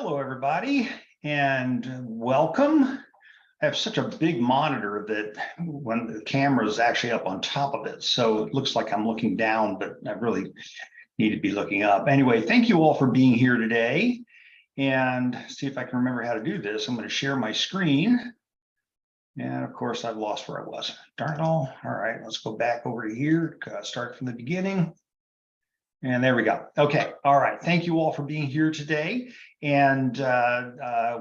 Hello, everybody, and welcome. I have such a big monitor that when the camera is actually up on top of it, so it looks like I'm looking down, but I really need to be looking up. Anyway, thank you all for being here today. And see if I can remember how to do this. I'm going to share my screen. And of course, I've lost where I was. Darn it all. All right, let's go back over to here, start from the beginning. And there we go. Okay. All right. Thank you all for being here today. And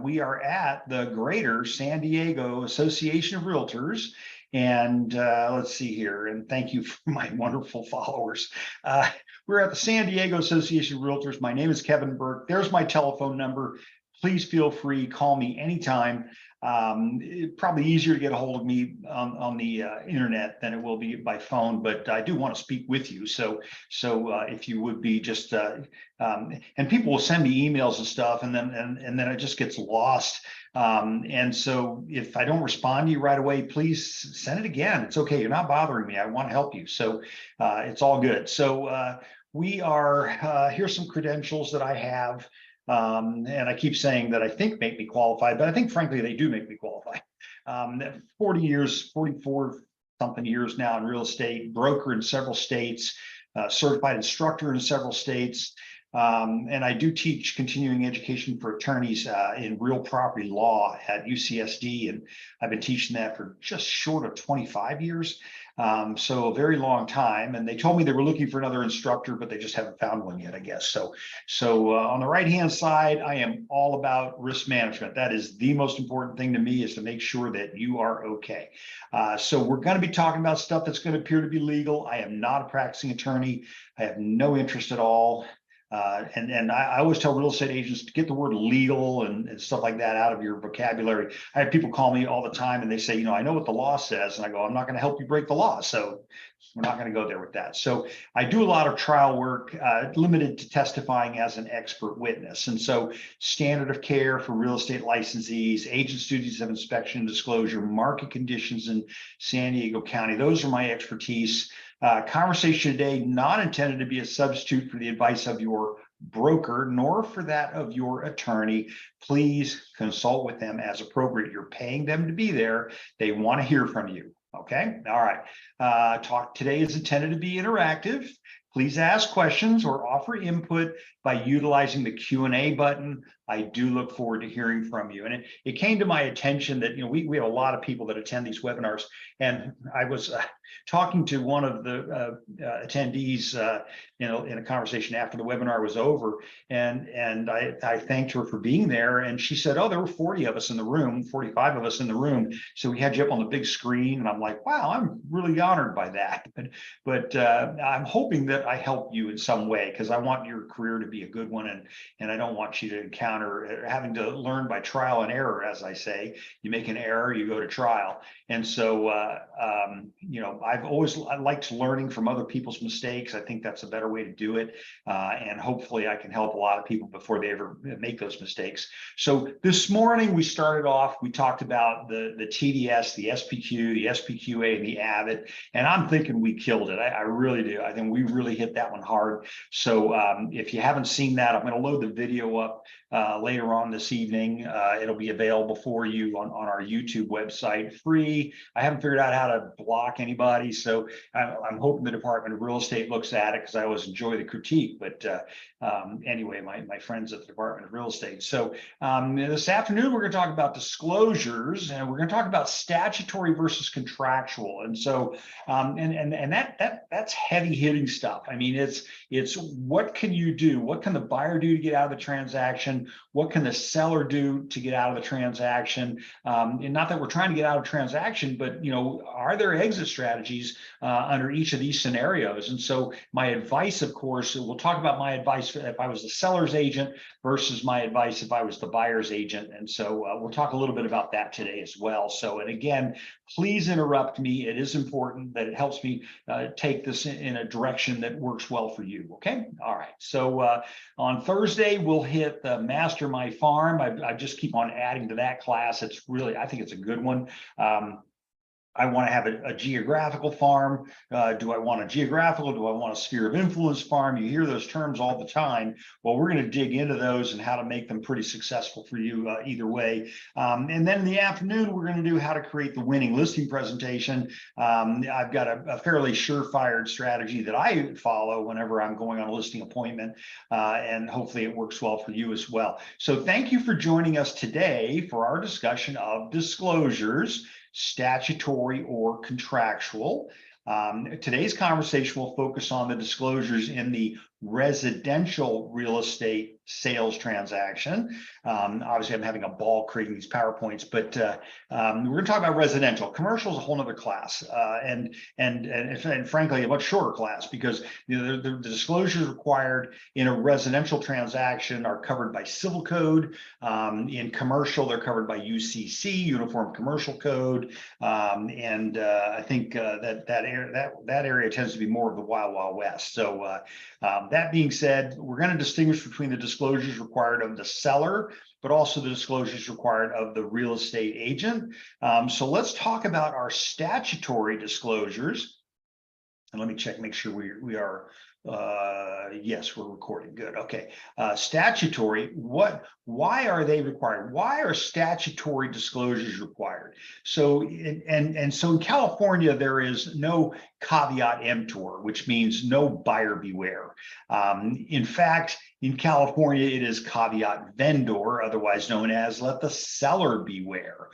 we are at the Greater San Diego Association of Realtors. And let's see here. And thank you for my wonderful followers. We're at the San Diego Association of Realtors. My name is Kevin Burke. There's my telephone number. Please feel free, call me anytime. Probably easier to get a hold of me on the internet than it will be by phone, but I do want to speak with you. So if you would be just, and people will send me emails and stuff, and then it just gets lost. And so if I don't respond to you right away, please send it again. It's okay. You're not bothering me. I want to help you. So it's all good. So we are, here's some credentials that I have. And I keep saying that I think make me qualified, but I think frankly, they do make me qualified. 40 years, 44 something years now in real estate, broker in several states, certified instructor in several states. And I do teach continuing education for attorneys in real property law at UCSD. And I've been teaching that for just short of 25 years. So a very long time. And they told me they were looking for another instructor, but they just haven't found one yet, I guess. So on the right-hand side, I am all about risk management. That is the most important thing to me, is to make sure that you are okay. So we're going to be talking about stuff that's going to appear to be legal. I am not a practicing attorney. I have no interest at all. And I always tell real estate agents to get the word legal and stuff like that out of your vocabulary. I have people call me all the time and they say, I know what the law says. And I go, I'm not going to help you break the law. So we're not going to go there with that. So I do a lot of trial work, limited to testifying as an expert witness. And so standard of care for real estate licensees, agents' duties of inspection and disclosure, market conditions in San Diego County. Those are my expertise. Conversation today not intended to be a substitute for the advice of your broker, nor for that of your attorney. Please consult with them as appropriate. You're paying them to be there. They want to hear from you. Okay. All right. Talk today is intended to be interactive. Please ask questions or offer input by utilizing the Q&A button. I do look forward to hearing from you. And it came to my attention that we have a lot of people that attend these webinars, and I was talking to one of the attendees in a conversation after the webinar was over, and I thanked her for being there, and she said, "Oh, there were 40 of us in the room, 45 of us in the room, so we had you up on the big screen." And I'm like, "Wow, I'm really honored by that." But I'm hoping that I help you in some way, because I want your career to be a good one, and I don't want you to encounter having to learn by trial and error. As I say, you make an error, you go to trial. And so I liked learning from other people's mistakes. I think that's a better way to do it, and hopefully I can help a lot of people before they ever make those mistakes. So this morning we started off, we talked about the TDS, the SPQ, the SPQA, and the AVIT, and I'm thinking we killed it. I really do. I think we really hit that one hard. So if you haven't seen that, I'm going to load the video up later on this evening. It'll be available for you on our YouTube website, free. I haven't figured out how to block anybody, so I'm hoping the Department of Real Estate looks at it, because I always enjoy the critique. But anyway, my friends at the Department of Real Estate. So this afternoon we're going to talk about disclosures, and we're going to talk about statutory versus contractual. And so and that's heavy hitting stuff. I mean, it's what can you do? What can the buyer do to get out of the transaction? What can the seller do to get out of the transaction? And not that we're trying to get out of transaction, but are there exit strategies under each of these scenarios? And so my advice, of course, we'll talk about my advice if I was the seller's agent versus my advice if I was the buyer's agent. And so we'll talk a little bit about that today as well. So, and again, please interrupt me. It is important that it helps me take this in a direction that works well for you. Okay. All right. So on Thursday, we'll hit the Master My Farm. I just keep on adding to that class. It's really, I think it's a good one. I want to have a geographical farm. Do I want a geographical? Do I want a sphere of influence farm? You hear those terms all the time. Well, we're going to dig into those and how to make them pretty successful for you either way. And then in the afternoon, we're going to do how to create the winning listing presentation. I've got a fairly surefire strategy that I follow whenever I'm going on a listing appointment, and hopefully it works well for you as well. So thank you for joining us today for our discussion of disclosures, statutory or contractual. Today's conversation will focus on the disclosures in the residential real estate sales transaction. Obviously, I'm having a ball creating these PowerPoints, but we're going to talk about residential. Commercial is a whole other class, and frankly, a much shorter class, because the disclosures required in a residential transaction are covered by civil code. In commercial, they're covered by UCC, Uniform Commercial Code, and I think that area tends to be more of the Wild Wild West. So that being said, we're going to distinguish between the disclosures required of the seller, but also the disclosures required of the real estate agent. So let's talk about our statutory disclosures. And let me check, make sure we are, yes, we're recording. Good. Okay. Statutory, why are they required? Why are statutory disclosures required? So, so in California, there is no caveat emptor, which means no buyer beware. In fact, in California, it is caveat vendor, otherwise known as let the seller beware.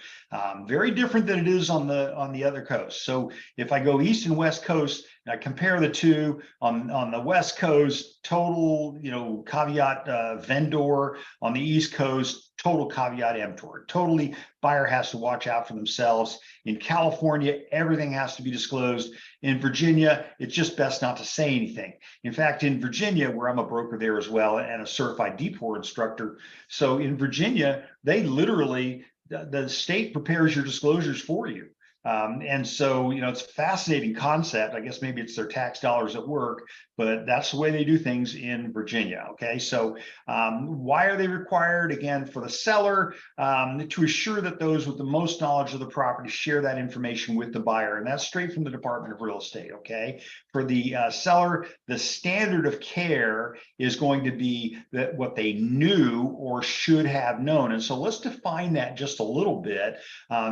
Very different than it is on the other coast. So if I go east and west coast, and I compare the two, on the west coast, total caveat vendor. On the east coast, total caveat emptor. Totally, buyer has to watch out for themselves. In California, everything has to be disclosed. In Virginia, it's just best not to say anything. In fact, in Virginia, where I'm a broker there as well and a certified deep water instructor, so in Virginia, they literally, the state prepares your disclosures for you. And so, it's a fascinating concept. I guess maybe it's their tax dollars at work, but that's the way they do things in Virginia. Okay, so why are they required? Again, for the seller, to assure that those with the most knowledge of the property share that information with the buyer. And that's straight from the Department of Real Estate. Okay, for the seller, the standard of care is going to be that what they knew or should have known. And so let's define that just a little bit.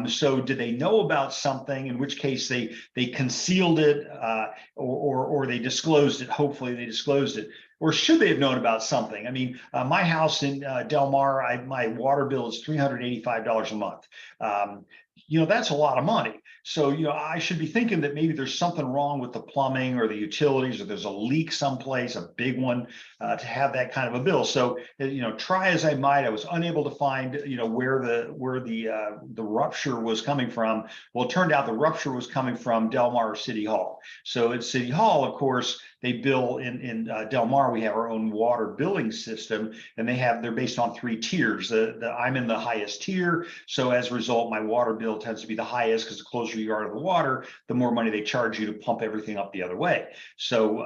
So did they know about something, in which case they concealed it, or they disclosed it? Hopefully they disclosed it. Or should they have known about something? I mean, my house in Del Mar, my water bill is $385 a month. That's a lot of money. So, I should be thinking that maybe there's something wrong with the plumbing or the utilities, or there's a leak someplace, a big one, to have that kind of a bill. So, try as I might, I was unable to find, where the rupture was coming from. Well, it turned out the rupture was coming from Del Mar City Hall. So at City Hall, of course, they bill in Del Mar. We have our own water billing system, and they're based on 3 tiers. I'm in the highest tier, so as a result, my water bill tends to be the highest, because the closer you are to the water, the more money they charge you to pump everything up the other way. So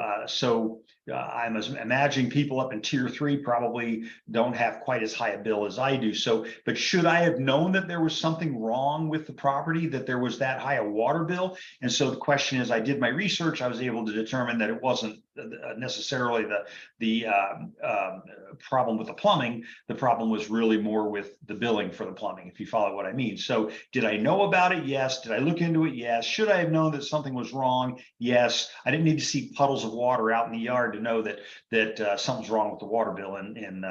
I'm imagining people up in tier 3 probably don't have quite as high a bill as I do. So, but should I have known that there was something wrong with the property, that there was that high a water bill? And so the question is, I did my research. I was able to determine that it wasn't necessarily the problem with the plumbing. The problem was really more with the billing for the plumbing, if you follow what I mean. So did I know about it? Yes. Did I look into it? Yes. Should I have known that something was wrong? Yes. I didn't need to see puddles of water out in the yard to know that something's wrong with the water bill in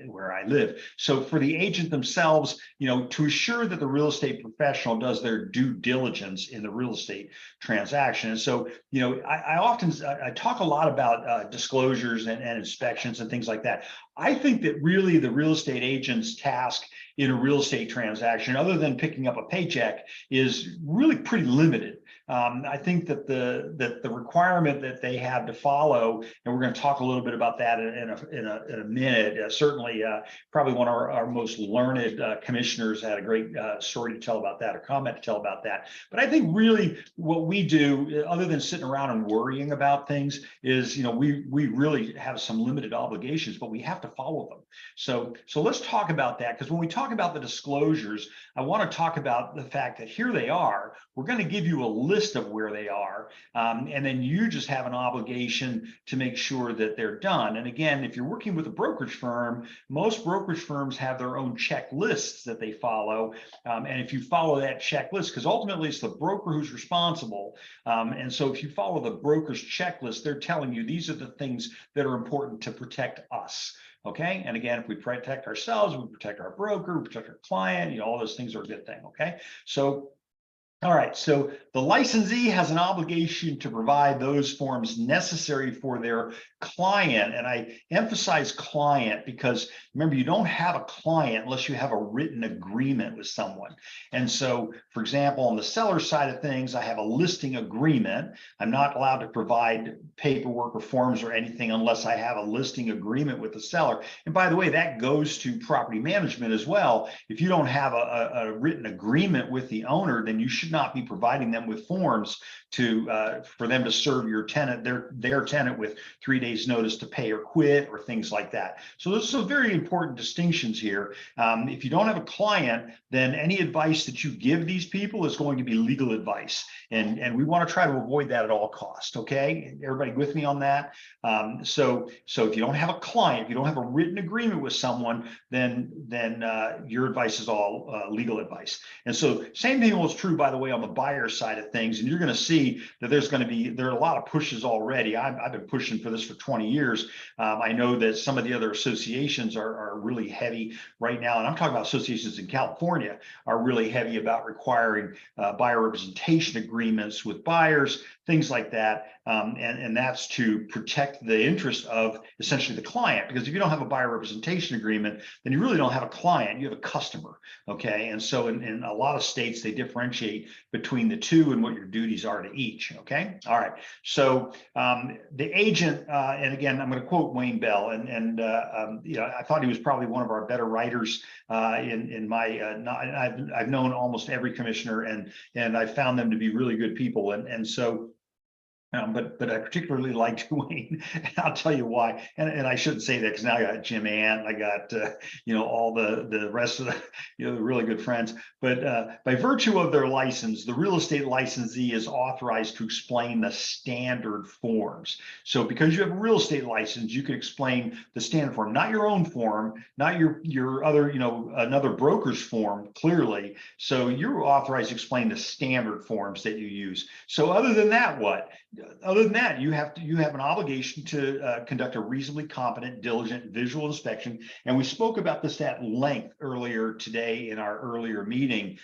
where I live. So for the agent themselves, to assure that the real estate professional does their due diligence in the real estate transaction. And so, I talk a lot about disclosures and inspections and things like that. I think that really the real estate agent's task in a real estate transaction, other than picking up a paycheck, is really pretty limited. I think that the requirement that they have to follow, and we're going to talk a little bit about that in a minute. Certainly, probably one of our most learned commissioners had a great story to tell about that, a comment to tell about that. But I think really what we do, other than sitting around and worrying about things, is we really have some limited obligations, but we have to follow them. So let's talk about that, because when we talk about the disclosures, I want to talk about the fact that here they are. We're going to give you a list of where they are, and then you just have an obligation to make sure that they're done. And again, if you're working with a brokerage firm, most brokerage firms have their own checklists that they follow. And if you follow that checklist, because ultimately it's the broker who's responsible. And so if you follow the broker's checklist, they're telling you these are the things that are important to protect us. Okay. And again, if we protect ourselves, we protect our broker, we protect our client, all those things are a good thing. Okay. So all right, so the licensee has an obligation to provide those forms necessary for their client. And I emphasize client because remember, you don't have a client unless you have a written agreement with someone. And so, for example, on the seller side of things, I have a listing agreement. I'm not allowed to provide paperwork or forms or anything unless I have a listing agreement with the seller. And by the way, that goes to property management as well. If you don't have a written agreement with the owner, then you should not be providing them with forms for them to serve your tenant, their tenant, with 3 days notice to pay or quit or things like that. So those are some very important distinctions here. If you don't have a client, then any advice that you give these people is going to be legal advice, and we want to try to avoid that at all costs. Okay, everybody with me on that? So if you don't have a client, if you don't have a written agreement with someone, then your advice is all legal advice. And so same thing was true, by the way, on the buyer side of things. And you're going to see that there are a lot of pushes already. I've been pushing for this for 20 years. I know that some of the other associations are really heavy right now, and I'm talking about associations in California are really heavy about requiring buyer representation agreements with buyers, things like that. And that's to protect the interest of essentially the client, because if you don't have a buyer representation agreement, then you really don't have a client, you have a customer. Okay. And so in a lot of states, they differentiate between the two and what your duties are to each. Okay. All right. So the agent, and again, I'm going to quote Wayne Bell, and I thought he was probably one of our better writers in my, I've known almost every commissioner, and I found them to be really good people. And so, but I particularly liked Wayne, and I'll tell you why. And I shouldn't say that because now I got Jim Ant, I got all the rest of the the really good friends. But by virtue of their license, the real estate licensee is authorized to explain the standard forms. So because you have a real estate license, you can explain the standard form, not your own form, not your other another broker's form, clearly. So you're authorized to explain the standard forms that you use. So other than that, what? Other than that, you have an obligation to conduct a reasonably competent, diligent visual inspection. And we spoke about this at length earlier today in our earlier meeting.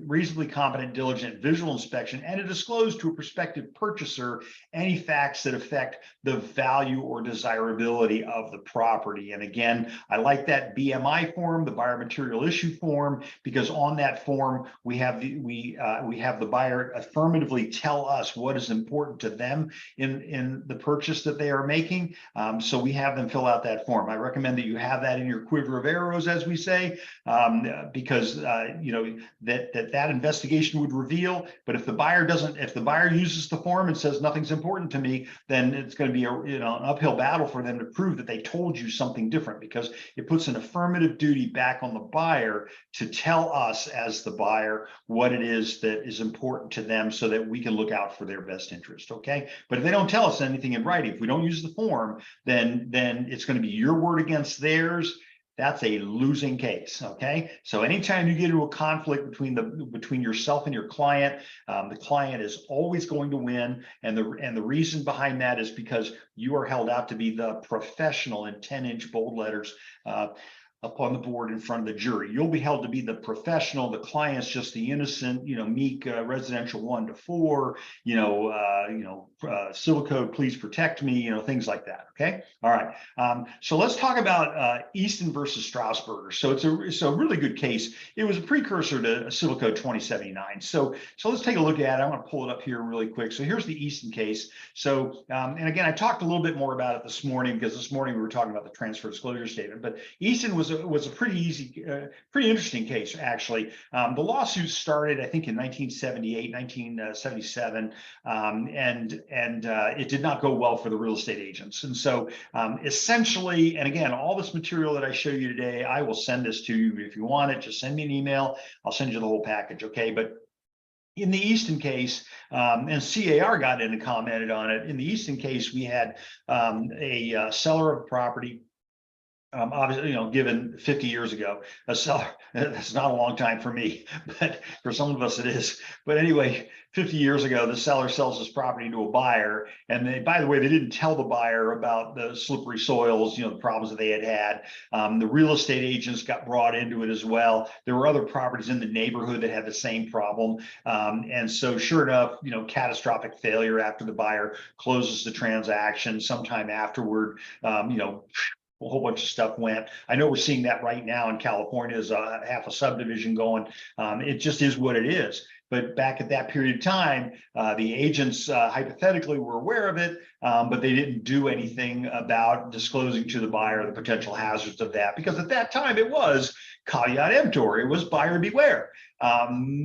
Reasonably competent, diligent visual inspection, and to disclose to a prospective purchaser any facts that affect the value or desirability of the property. And again, I like that BMI form, the buyer material issue form, because on that form we have the buyer affirmatively tell us what is important to them in the purchase that they are making. So we have them fill out that form. I recommend that you have that in your quiver of arrows, as we say, because that investigation would reveal. But if the buyer uses the form and says nothing's important to me, then it's going to be an uphill battle for them to prove that they told you something different, because it puts an affirmative duty back on the buyer to tell us as the buyer what it is that is important to them, so that we can look out for their best interest. Okay. But if they don't tell us anything in writing, if we don't use the form, then it's going to be your word against theirs. That's a losing case. Okay. So anytime you get into a conflict between yourself and your client, the client is always going to win. And the reason behind that is because you are held out to be the professional, in 10-inch bold letters. up on the board in front of the jury. You'll be held to be the professional. The client's just the innocent, meek residential 1 to 4. Civil code, please protect me. Things like that. Okay. All right. So let's talk about Easton versus Strasburger. So it's a really good case. It was a precursor to Civil Code 2079. So let's take a look at it. I'm going to pull it up here really quick. So here's the Easton case. So and again, I talked a little bit more about it this morning because this morning we were talking about the transfer disclosure statement. But Easton was a pretty easy, pretty interesting case actually. The lawsuit started, I think, in 1978, 1977, and it did not go well for the real estate agents. And so essentially, and again, all this material that I show you today, I will send this to you if you want it. Just send me an email. I'll send you the whole package. Okay, but in the Easton case, and CAR got in and commented on it. In the Easton case, we had a seller of property. Obviously, given 50 years ago, a seller, that's not a long time for me, but for some of us it is. But anyway, 50 years ago, the seller sells his property to a buyer. And they, by the way, they didn't tell the buyer about the slippery soils, the problems that they had. The real estate agents got brought into it as well. There were other properties in the neighborhood that had the same problem. And so sure enough, catastrophic failure after the buyer closes the transaction. Sometime afterward, a whole bunch of stuff went. I know we're seeing that right now in California as half a subdivision going. It just is what it is. But back at that period of time, the agents hypothetically were aware of it, but they didn't do anything about disclosing to the buyer the potential hazards of that, because at that time it was caveat emptor, it was buyer beware.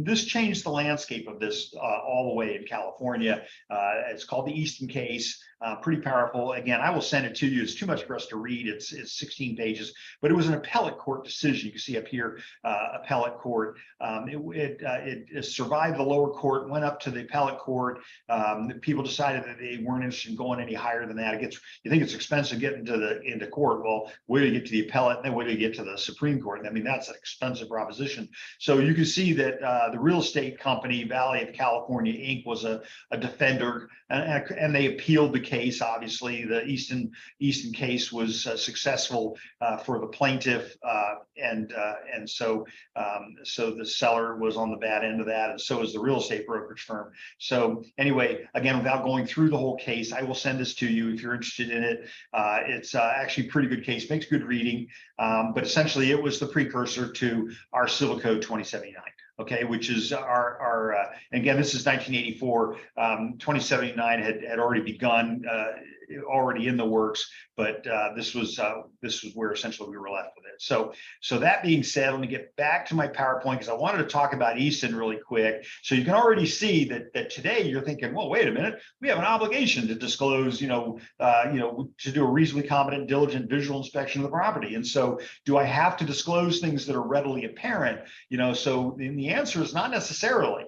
This changed the landscape of this all the way in California. It's called the Easton case. Pretty powerful. Again, I will send it to you. It's too much for us to read. It's 16 pages, but it was an appellate court decision. You can see up here, appellate court. It survived the lower court, went up to the appellate court. People decided that they weren't interested in going any higher than that. You think it's expensive getting into court. Well, wait till you get to the appellate, and then wait till you get to the Supreme Court. I mean, that's an expensive proposition. So you can see that the real estate company, Valley of California, Inc., was a defender, and they appealed the case. Obviously, the Easton case was successful for the plaintiff, and so the seller was on the bad end of that, and so is the real estate brokerage firm. So anyway, again, without going through the whole case, I will send this to you if you're interested in it. It's actually a pretty good case, makes good reading, but essentially it was the precursor to our Civil Code 2079. Okay, which is our and again, this is 1984. 2079 had already begun, already in the works, but this was where essentially we were left with it. So that being said, let me get back to my PowerPoint because I wanted to talk about Easton really quick. So you can already see that today you're thinking, well, wait a minute, we have an obligation to disclose, to do a reasonably competent, diligent visual inspection of the property. And so, do I have to disclose things that are readily apparent? So the answer is not necessarily.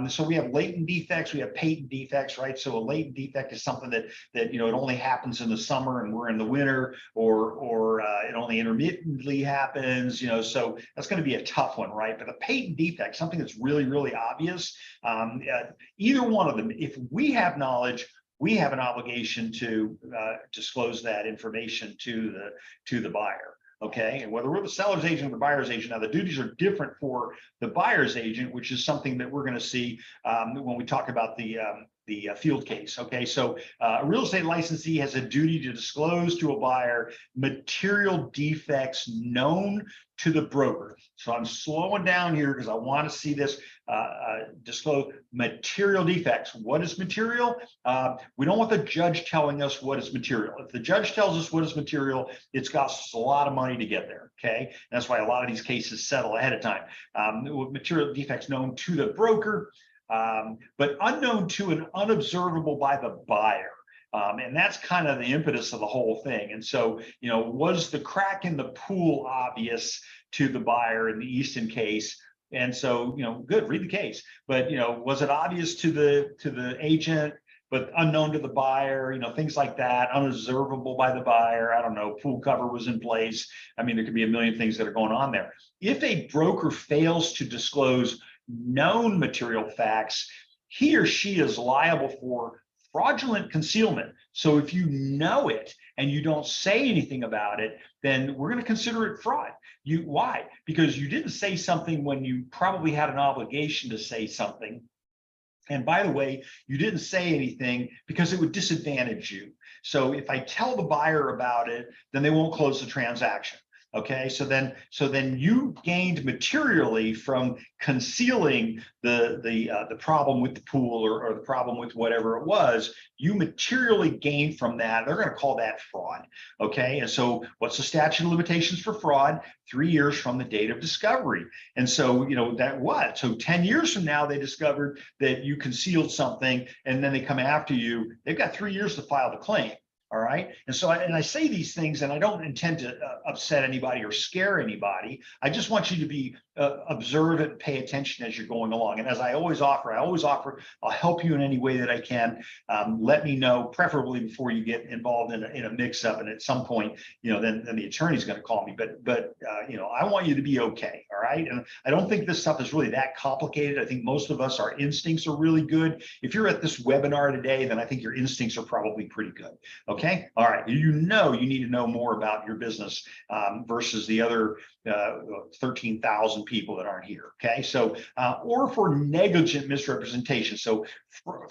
So we have latent defects, we have patent defects, right? So a latent defect is something that it only happens in the summer and we're in the winter, or it only intermittently happens, so that's going to be a tough one, right? But a patent defect, something that's really, really obvious, either one of them, if we have knowledge, we have an obligation to disclose that information to the buyer. Okay, and whether we're the seller's agent or the buyer's agent, now the duties are different for the buyer's agent, which is something that we're going to see when we talk about the field case. Okay, so a real estate licensee has a duty to disclose to a buyer material defects known to the broker. So I'm slowing down here because I want to see this disclose material defects. What is material? We don't want the judge telling us what is material. If the judge tells us what is material, it's costs us a lot of money to get there. Okay, and that's why a lot of these cases settle ahead of time. Material defects known to the broker, but unknown to and unobservable by the buyer. And that's kind of the impetus of the whole thing. And so, was the crack in the pool obvious to the buyer in the Easton case? And so, good, read the case. But, was it obvious to the agent, but unknown to the buyer, things like that, unobservable by the buyer? I don't know, pool cover was in place. I mean, there could be a million things that are going on there. If a broker fails to disclose known material facts, he or she is liable for fraudulent concealment. So if you know it and you don't say anything about it, then we're going to consider it fraud. Why? Because you didn't say something when you probably had an obligation to say something. And by the way, you didn't say anything because it would disadvantage you. So if I tell the buyer about it, then they won't close the transaction. Okay, so then you gained materially from concealing the problem with the pool or the problem with whatever it was. You materially gained from that. They're going to call that fraud. Okay, and so what's the statute of limitations for fraud? 3 years from the date of discovery. And so so 10 years from now they discovered that you concealed something, and then they come after you. They've got 3 years to file the claim. All right. And so I say these things, and I don't intend to upset anybody or scare anybody. I just want you to be observant, pay attention as you're going along. And as I always offer, I'll help you in any way that I can. Let me know, preferably before you get involved in a mix up. And at some point, then the attorney's going to call me. But I want you to be okay. All right. And I don't think this stuff is really that complicated. I think most of us, our instincts are really good. If you're at this webinar today, then I think your instincts are probably pretty good. Okay. All right. You need to know more about your business versus the other 13,000 people that aren't here. Okay. So, or for negligent misrepresentation. So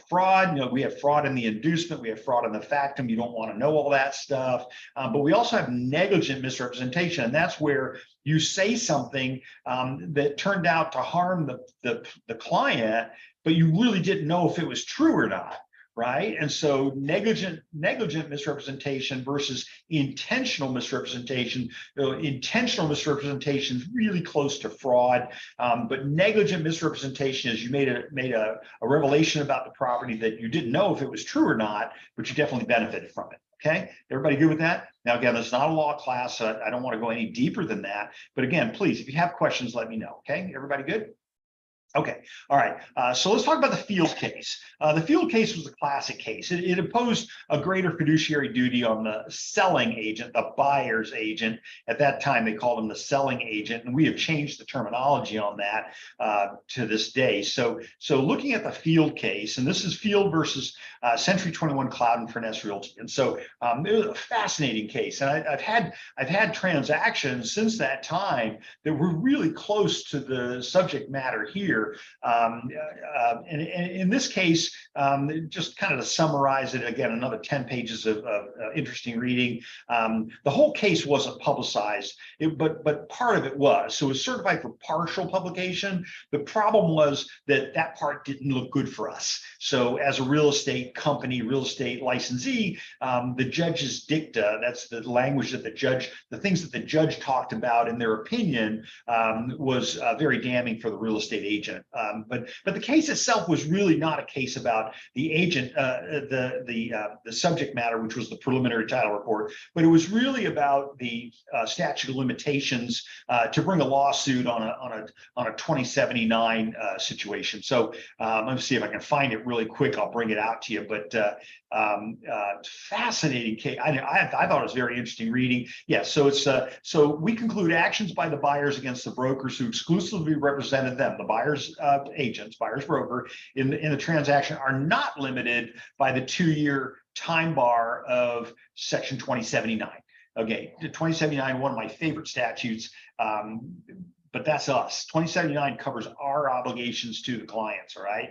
fraud, we have fraud in the inducement, we have fraud in the factum. You don't want to know all that stuff. But we also have negligent misrepresentation. And that's where you say something that turned out to harm the client, but you really didn't know if it was true or not. Right. And so negligent misrepresentation versus intentional misrepresentation. Intentional misrepresentation is really close to fraud, but negligent misrepresentation is you made a revelation about the property that you didn't know if it was true or not, but you definitely benefited from it. Okay, everybody good with that? Now, again, this is not a law class, so I don't want to go any deeper than that. But again, please, if you have questions, let me know. Okay, everybody good? Okay, all right. So let's talk about the Field case. The Field case was a classic case. It imposed a greater fiduciary duty on the selling agent, the buyer's agent. At that time, they called him the selling agent, and we have changed the terminology on that to this day. So looking at the Field case, and this is Field versus Century 21 Cloud and Furness Realty, and so it was a fascinating case. And I've had transactions since that time that were really close to the subject matter here. And in this case, just kind of to summarize it again, another 10 pages of interesting reading. The whole case wasn't publicized, but part of it was. So it was certified for partial publication. The problem was that part didn't look good for us. So as a real estate company, real estate licensee, the judge's dicta, that's the language that the things that the judge talked about in their opinion was very damning for the real estate agent. But the case itself was really not a case about the agent, the subject matter, which was the preliminary title report, but it was really about the statute of limitations to bring a lawsuit on a 2079 situation. So let me see if I can find it really quick. I'll bring it out to you. But fascinating case. I thought it was very interesting reading. Yeah. So it's so we conclude actions by the buyers against the brokers who exclusively represented them, the buyers agents, buyer's broker in the transaction, are not limited by the 2-year time bar of Section 2079. Okay, 2079, one of my favorite statutes. But that's us. 2079 covers our obligations to the clients, all right?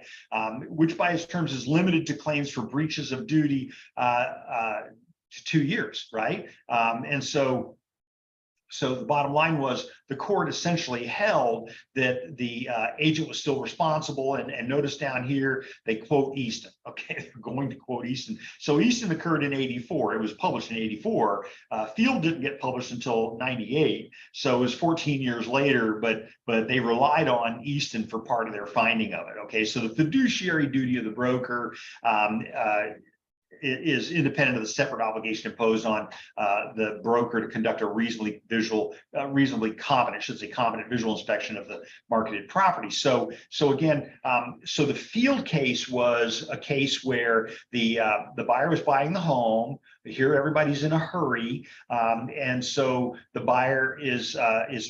Which by its terms is limited to claims for breaches of duty to 2 years, right? And so the bottom line was the court essentially held that the agent was still responsible. And notice down here, they quote Easton. Okay, they're going to quote Easton. So Easton occurred in 84. It was published in 84. Field didn't get published until 98. So it was 14 years later, but they relied on Easton for part of their finding of it. Okay, so the fiduciary duty of the broker is independent of the separate obligation imposed on the broker to conduct a reasonably competent, competent visual inspection of the marketed property. So again, so the Field case was a case where the buyer was buying the home. Here, everybody's in a hurry, and so the buyer is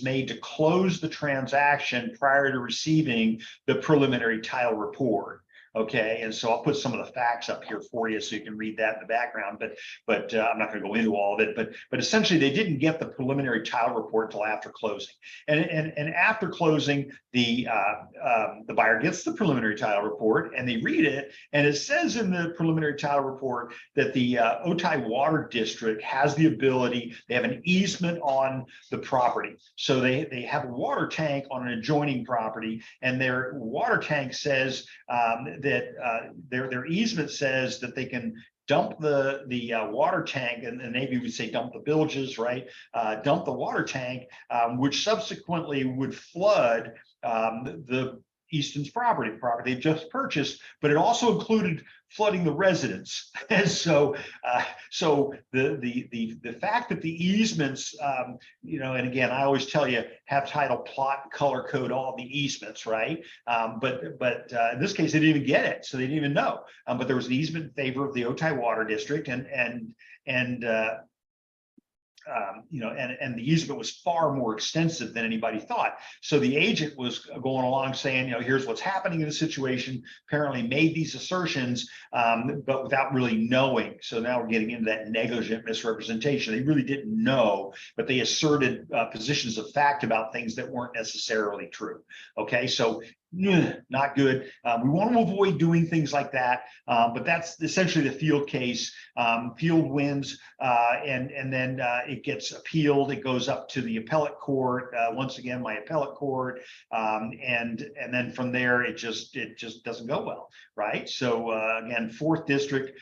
made to close the transaction prior to receiving the preliminary title report. Okay, and so I'll put some of the facts up here for you so you can read that in the background, but I'm not going to go into all of it. But essentially, they didn't get the preliminary title report until after closing, and after closing, the buyer gets the preliminary title report and they read it, and it says in the preliminary title report that the Otay Water District has the ability, they have an easement on the property, so they have a water tank on an adjoining property, and their water tank says that their easement says that they can dump the water tank, and Navy would say dump the bilges, right? Dump the water tank, which subsequently would flood the Easton's property they've just purchased, but it also included flooding the residents. And so the fact that the easements, and again, I always tell you, have title, plot, color code all the easements, right? But in this case, they didn't even get it, so they didn't even know. But there was an easement in favor of the Otay Water District, and the easement was far more extensive than anybody thought. So the agent was going along saying, here's what's happening in the situation, apparently made these assertions, but without really knowing. So now we're getting into that negligent misrepresentation. They really didn't know, but they asserted positions of fact about things that weren't necessarily true. Okay, so not good. We want to avoid doing things like that, but that's essentially the field case. Field wins, and then it gets appealed. It goes up to the appellate court. Once again, my appellate court, and then from there, it just doesn't go well, right? So again, fourth district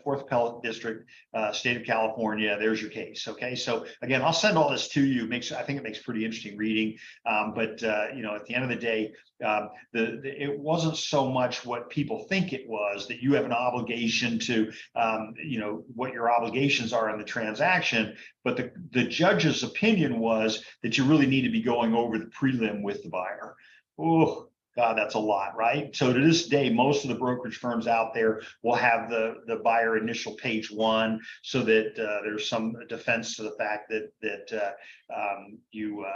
fourth appellate district, state of California. There's your case. Okay, so again, I'll send all this to you. I think it makes pretty interesting reading, but at the end of the day, it wasn't so much what people think it was, that you have an obligation to, what your obligations are in the transaction, but the judge's opinion was that you really need to be going over the prelim with the buyer. Oh, God, that's a lot, right? So to this day, most of the brokerage firms out there will have the buyer initial page one, so that there's some defense to the fact that you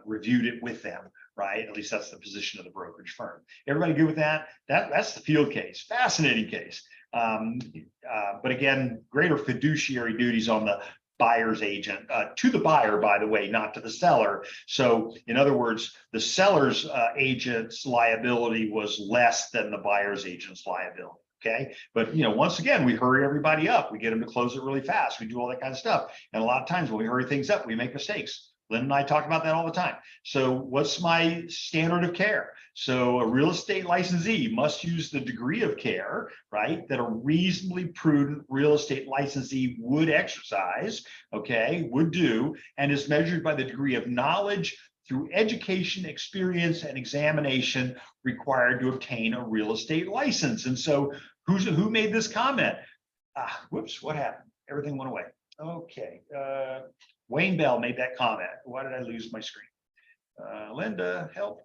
reviewed it with them, right? At least that's the position of the brokerage firm. Everybody good with that? That's the field case. Fascinating case. But again, greater fiduciary duties on the buyer's agent, to the buyer, by the way, not to the seller. So in other words, the seller's agent's liability was less than the buyer's agent's liability. Okay, but once again, we hurry everybody up. We get them to close it really fast. We do all that kind of stuff. And a lot of times when we hurry things up, we make mistakes. Lynn and I talk about that all the time. So what's my standard of care? So a real estate licensee must use the degree of care, right, that a reasonably prudent real estate licensee would exercise, okay, would do, and is measured by the degree of knowledge through education, experience, and examination required to obtain a real estate license. And so who made this comment? Whoops, what happened? Everything went away. Okay. Wayne Bell made that comment. Why did I lose my screen? Linda, help.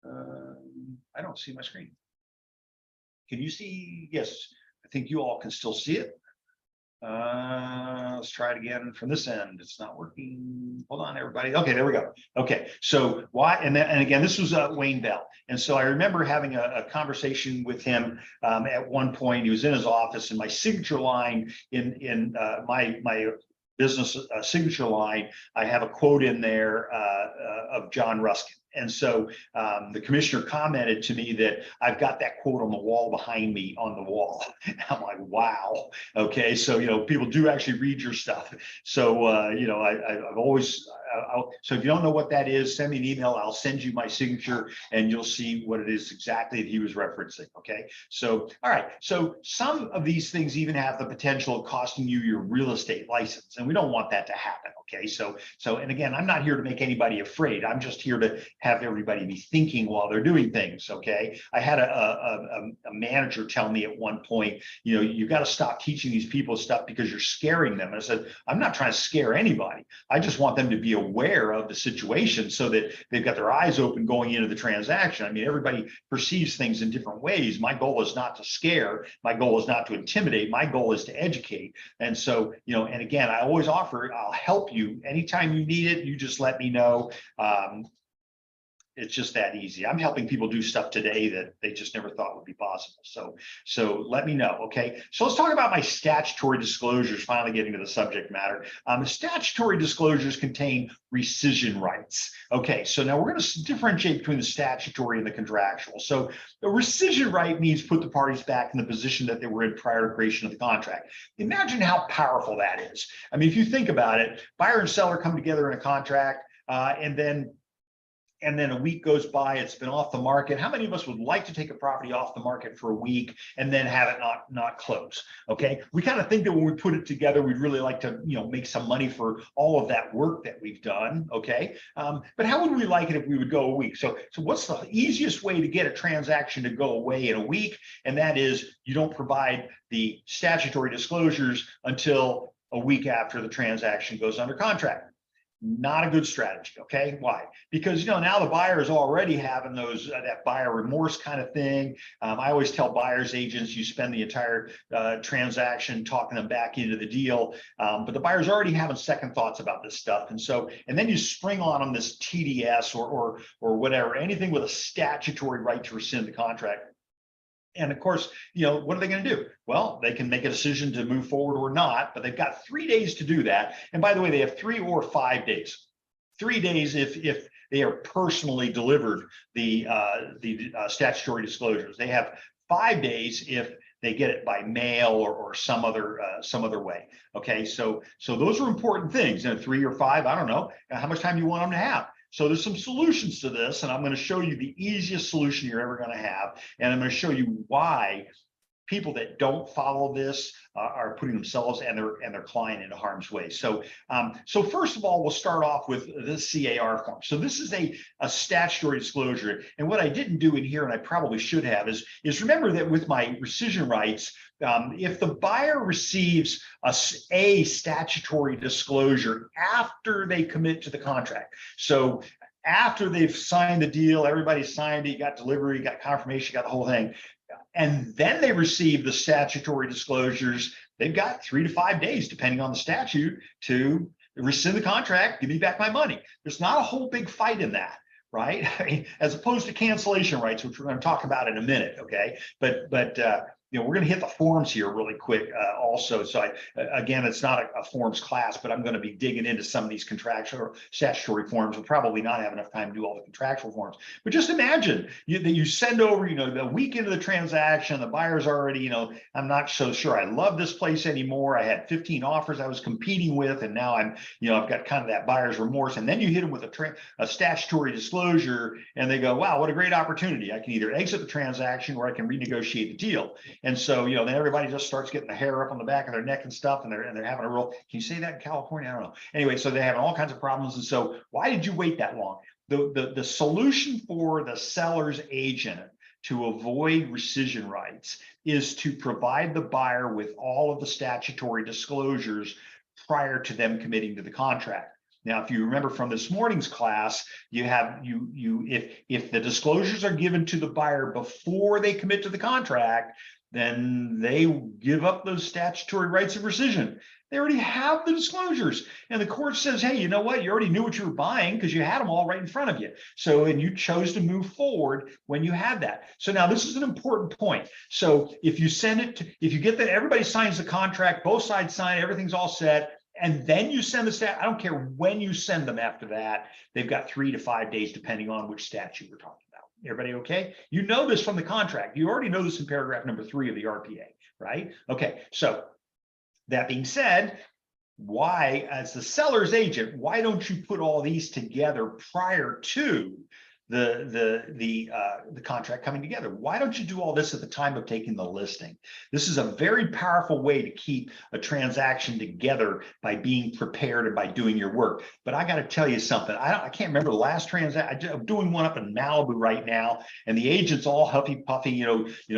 I don't see my screen. Can you see? Yes, I think you all can still see it. Let's try it again from this end. It's not working. Hold on, everybody. Okay, there we go. Okay, so why? And again, this was Wayne Bell. And so I remember having a conversation with him at one point. He was in his office, and my signature line in my business signature line, I have a quote in there of John Ruskin. And so the commissioner commented to me that I've got that quote on the wall behind me on the wall. I'm like, wow. Okay. So, people do actually read your stuff. So, I've always, so if you don't know what that is, send me an email. I'll send you my signature and you'll see what it is exactly that he was referencing. Okay. So, all right. So some of these things even have the potential of costing you your real estate license, and we don't want that to happen. Okay. So, and again, I'm not here to make anybody afraid. I'm just here to have everybody be thinking while they're doing things. Okay. I had a manager tell me at one point, you got to stop teaching these people stuff because you're scaring them. And I said, I'm not trying to scare anybody. I just want them to be aware of the situation so that they've got their eyes open going into the transaction. I mean, everybody perceives things in different ways. My goal is not to scare. My goal is not to intimidate. My goal is to educate. And so, and again, I always offer, I'll help you anytime you need it. You just let me know. It's just that easy. I'm helping people do stuff today that they just never thought would be possible. So let me know. Okay. So let's talk about my statutory disclosures, finally getting to the subject matter. The statutory disclosures contain rescission rights. Okay. So now we're going to differentiate between the statutory and the contractual. So the rescission right means put the parties back in the position that they were in prior to creation of the contract. Imagine how powerful that is. I mean, if you think about it, buyer and seller come together in a contract, and then a week goes by, it's been off the market. How many of us would like to take a property off the market for a week and then have it not close? Okay, we kind of think that when we put it together, we'd really like to, make some money for all of that work that we've done. Okay, but how would we like it if we would go a week? So what's the easiest way to get a transaction to go away in a week? And that is, you don't provide the statutory disclosures until a week after the transaction goes under contract. Not a good strategy. Okay, why? Because now the buyer is already having those that buyer remorse kind of thing. I always tell buyers agents, you spend the entire transaction talking them back into the deal, but the buyer's already having second thoughts about this stuff, and then you spring on them this TDS or whatever, anything with a statutory right to rescind the contract. And of course, what are they going to do? Well, they can make a decision to move forward or not, but they've got 3 days to do that. And by the way, they have 3 or 5 days. 3 days if they are personally delivered the statutory disclosures. They have 5 days if they get it by mail or some other way. Okay, so those are important things. 3 or 5, I don't know how much time you want them to have. So there's some solutions to this, and I'm going to show you the easiest solution you're ever going to have. And I'm going to show you why people that don't follow this are putting themselves and their client into harm's way. So first of all, we'll start off with the CAR form. So this is a statutory disclosure. And what I didn't do in here, and I probably should have, is remember that with my rescission rights, if the buyer receives a statutory disclosure after they commit to the contract, so after they've signed the deal, everybody signed it, you got delivery, you got confirmation, you got the whole thing, and then they receive the statutory disclosures, they've got 3 to 5 days, depending on the statute, to rescind the contract, give me back my money. There's not a whole big fight in that, right? I mean, as opposed to cancellation rights, which we're going to talk about in a minute, okay? But we're going to hit the forms here really quick also. So again, it's not a forms class, but I'm going to be digging into some of these contractual or statutory forms. We'll probably not have enough time to do all the contractual forms. But just imagine that you send over, the week into the transaction, the buyer's already, I'm not so sure I love this place anymore. I had 15 offers I was competing with, and now I'm, I've got kind of that buyer's remorse. And then you hit them with a statutory disclosure, and they go, wow, what a great opportunity. I can either exit the transaction or I can renegotiate the deal. And so, then everybody just starts getting the hair up on the back of their neck and stuff, and they're having a real, can you say that in California? I don't know. Anyway, so they're having all kinds of problems. And so why did you wait that long? The solution for the seller's agent to avoid rescission rights is to provide the buyer with all of the statutory disclosures prior to them committing to the contract. Now, if you remember from this morning's class, if the disclosures are given to the buyer before they commit to the contract, then they give up those statutory rights of rescission. They already have the disclosures, and the court says, hey, you know what? You already knew what you were buying because you had them all right in front of you. So, and you chose to move forward when you had that. So now this is an important point. So if you send it if you get that, everybody signs the contract, both sides sign, everything's all set, and then you send the stat, I don't care when you send them after that, they've got 3 to 5 days, depending on which statute we're talking about. Everybody okay? You know this from the contract. You already know this in paragraph number 3 of the RPA, right? Okay, so that being said, why, as the seller's agent, why don't you put all these together prior to the contract coming together? Why don't you do all this at the time of taking the listing? This is a very powerful way to keep a transaction together by being prepared and by doing your work. But I got to tell you something. I can't remember the last transaction. I'm doing one up in Malibu right now, and the agent's all huffy puffy. I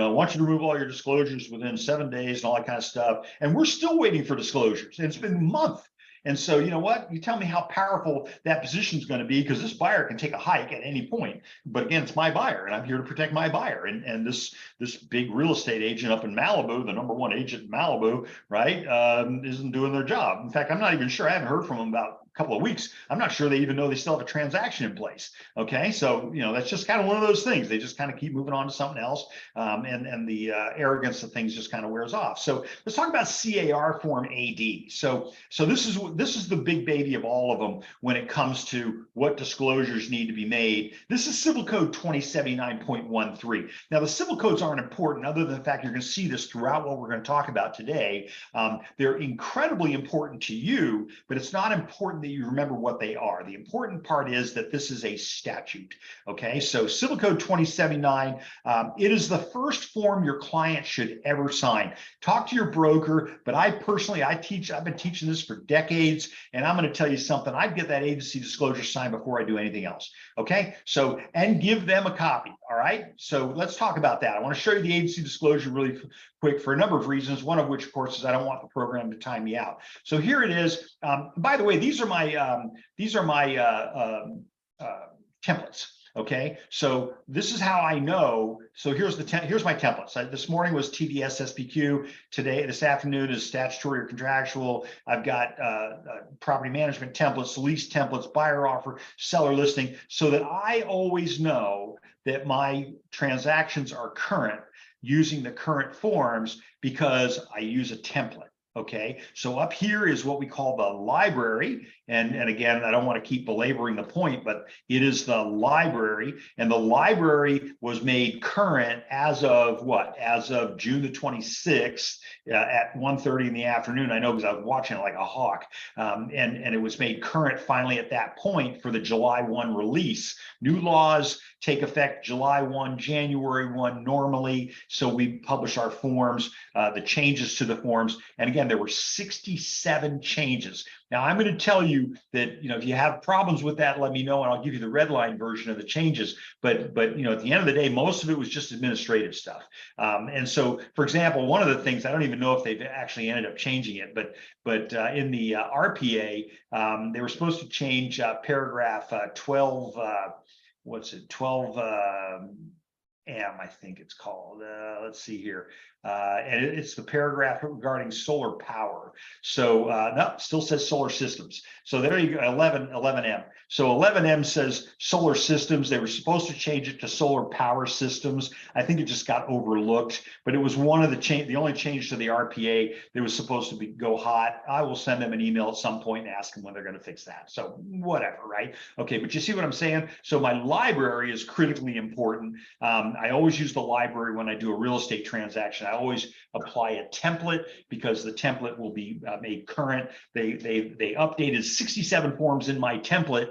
want you to remove all your disclosures within 7 days and all that kind of stuff. And we're still waiting for disclosures. And it's been a month. And so, you know what? You tell me how powerful that position is going to be, because this buyer can take a hike at any point. But again, it's my buyer, and I'm here to protect my buyer. And this big real estate agent up in Malibu, the number 1 agent in Malibu, right, isn't doing their job. In fact, I'm not even sure. I haven't heard from them about couple of weeks, I'm not sure they even know they still have a transaction in place. Okay, so that's just kind of one of those things. They just kind of keep moving on to something else, and the arrogance of things just kind of wears off. So let's talk about CAR Form AD. So this is the big baby of all of them when it comes to what disclosures need to be made. This is Civil Code 2079.13. Now the civil codes aren't important other than the fact you're going to see this throughout what we're going to talk about today. They're incredibly important to you, but it's not important that you remember what they are. The important part is that this is a statute. Okay, so Civil Code 2079, it is the first form your client should ever sign. Talk to your broker, but I've been teaching this for decades, and I'm going to tell you something. I'd get that agency disclosure signed before I do anything else. Okay, so, and give them a copy. All right, so let's talk about that. I want to show you the agency disclosure really quick for a number of reasons, one of which, of course, is I don't want the program to time me out. So here it is. By the way, these are my templates. Okay, so this is how I know. So here's my templates. This morning was TDS SPQ. This afternoon is statutory or contractual. I've got property management templates, lease templates, buyer offer, seller listing, so that I always know that my transactions are current using the current forms because I use a template. Okay, so up here is what we call the library. And again, I don't want to keep belaboring the point, but it is the library. And the library was made current as of what? As of June the 26th at 1:30 in the afternoon. I know because I was watching it like a hawk. And it was made current finally at that point for the July 1 release. New laws take effect July 1, January 1 normally. So we publish our forms, the changes to the forms. And again, there were 67 changes. Now, I'm going to tell you that, if you have problems with that, let me know, and I'll give you the red line version of the changes. But at the end of the day, most of it was just administrative stuff. And so, for example, one of the things, I don't even know if they've actually ended up changing it, but in the RPA, they were supposed to change paragraph 12, 12 M, I think it's called. Let's see here. And it's the paragraph regarding solar power. So no, still says solar systems. So there you go, 11M. So 11M says solar systems. They were supposed to change it to solar power systems. I think it just got overlooked, but it was one of the only change to the RPA that was supposed to go hot. I will send them an email at some point and ask them when they're going to fix that. So whatever, right? Okay, but you see what I'm saying? So my library is critically important. I always use the library when I do a real estate transaction. I always apply a template because the template will be made current. They updated 67 forms in my template,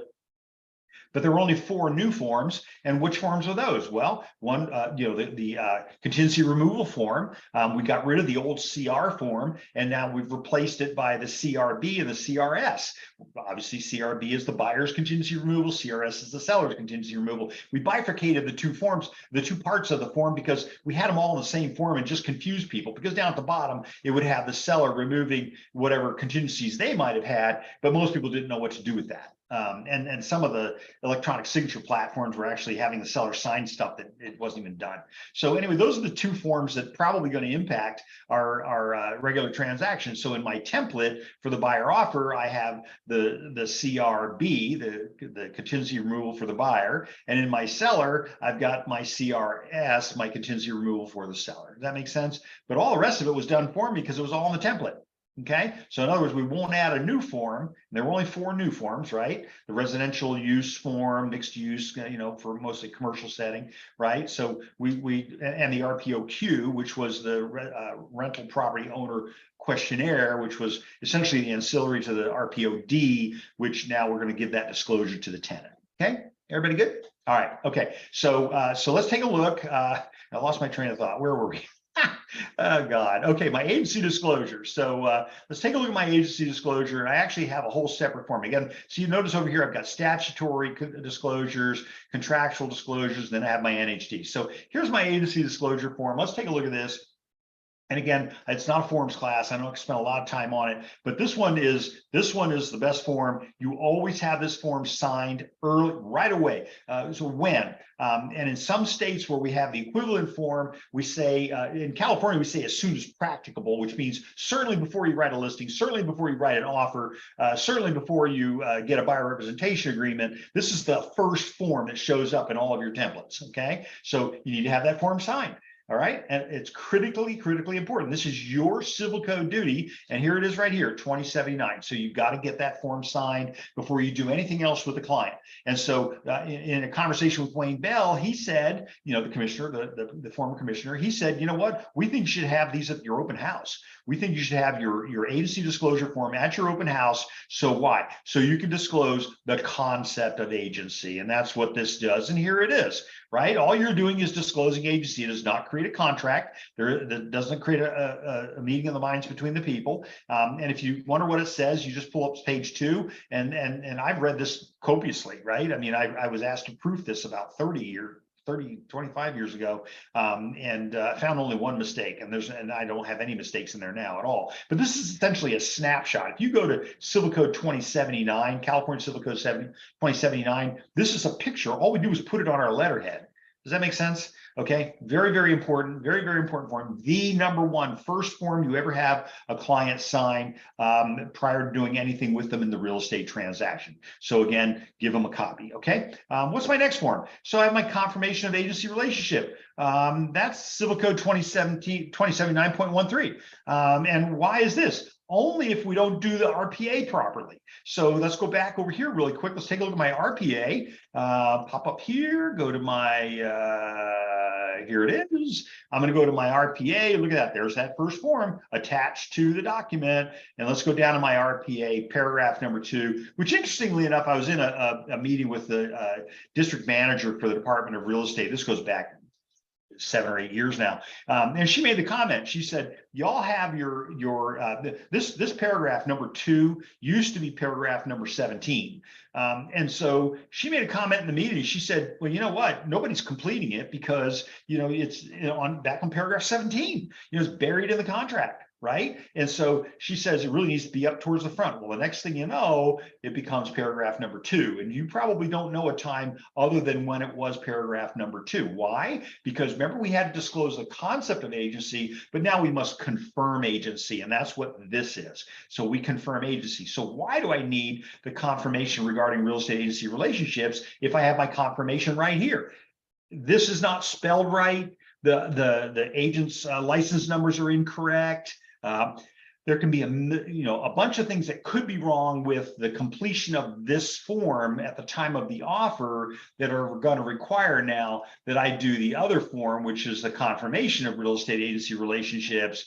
but there were only 4 new forms. And which forms are those? Well, one, the contingency removal form. We got rid of the old CR form, and now we've replaced it by the CRB and the CRS. Obviously, CRB is the buyer's contingency removal. CRS is the seller's contingency removal. We bifurcated the two forms, the two parts of the form, because we had them all in the same form and just confused people, because down at the bottom, it would have the seller removing whatever contingencies they might have had, but most people didn't know what to do with that. And some of the electronic signature platforms were actually having the seller sign stuff that it wasn't even done. So anyway, those are the two forms that probably going to impact our regular transactions. So in my template for the buyer offer, I have the CRB, the contingency removal for the buyer. And in my seller, I've got my CRS, my contingency removal for the seller. Does that make sense? But all the rest of it was done for me because it was all in the template. Okay, so in other words, we won't add a new form. There were only 4 new forms, right? The residential use form, mixed use, for mostly commercial setting, right? So and the RPOQ, which was the rental property owner questionnaire, which was essentially the ancillary to the RPOD, which now we're going to give that disclosure to the tenant. Okay, everybody good? All right. Okay, so let's take a look. I lost my train of thought. Where were we? Oh God. Okay, my agency disclosure. So let's take a look at my agency disclosure. I actually have a whole separate form. Again, so you notice over here, I've got statutory disclosures, contractual disclosures, then I have my NHD. So here's my agency disclosure form. Let's take a look at this. And again, it's not a forms class. I know I spent a lot of time on it, but this one is the best form. You always have this form signed early, right away. So when, and in some states where we have the equivalent form, we say, in California, we say as soon as practicable, which means certainly before you write a listing, certainly before you write an offer, certainly before you get a buyer representation agreement. This is the first form that shows up in all of your templates. Okay, so you need to have that form signed. All right, and it's critically important. This is your civil code duty, and here it is right here, 2079. So you've got to get that form signed before you do anything else with the client. And so in a conversation with Wayne Bell, he said, you know, the commissioner, the former commissioner, he said, you know what, we think you should have these at your open house. We think you should have your agency disclosure form at your open house. So why? So you can disclose the concept of agency, and that's what this does. And here it is, right? All you're doing is disclosing agency. It does not create a contract. That doesn't create a meeting of the minds between the people. And if you wonder what it says, you just pull up page 2. And I've read this copiously, right? I mean, I was asked to proof this about 25 years ago, and found only one mistake, and I don't have any mistakes in there now at all. But this is essentially a snapshot. If you go to Civil Code 2079, California Civil Code 2079, this is a picture. All we do is put it on our letterhead. Does that make sense? Okay, very important, very important form. The number one first form you ever have a client sign prior to doing anything with them in the real estate transaction. So again, give them a copy. Okay, what's my next form? So I have my confirmation of agency relationship. That's Civil Code 2079.13. And why is this? Only if we don't do the RPA properly. So let's go back over here really quick. Let's take a look at my RPA. Pop up here, go to my, here it is. I'm going to go to my RPA. Look at that. There's that first form attached to the document. And let's go down to my RPA, paragraph number 2, which interestingly enough, I was in a meeting with the district manager for the Department of Real Estate. This goes back 7 or 8 years now, and she made the comment. She said, "Y'all have this paragraph number 2 used to be paragraph number 17." And so she made a comment in the meeting. She said, "Well, you know what? Nobody's completing it because it's back on paragraph 17. It's buried in the contract." Right. And so she says it really needs to be up towards the front. Well, the next thing you know, it becomes paragraph number 2. And you probably don't know a time other than when it was paragraph number 2. Why? Because remember, we had to disclose the concept of agency, but now we must confirm agency. And that's what this is. So we confirm agency. So why do I need the confirmation regarding real estate agency relationships if I have my confirmation right here? This is not spelled right. The agent's license numbers are incorrect. There can be a bunch of things that could be wrong with the completion of this form at the time of the offer that are going to require now that I do the other form, which is the confirmation of real estate agency relationships,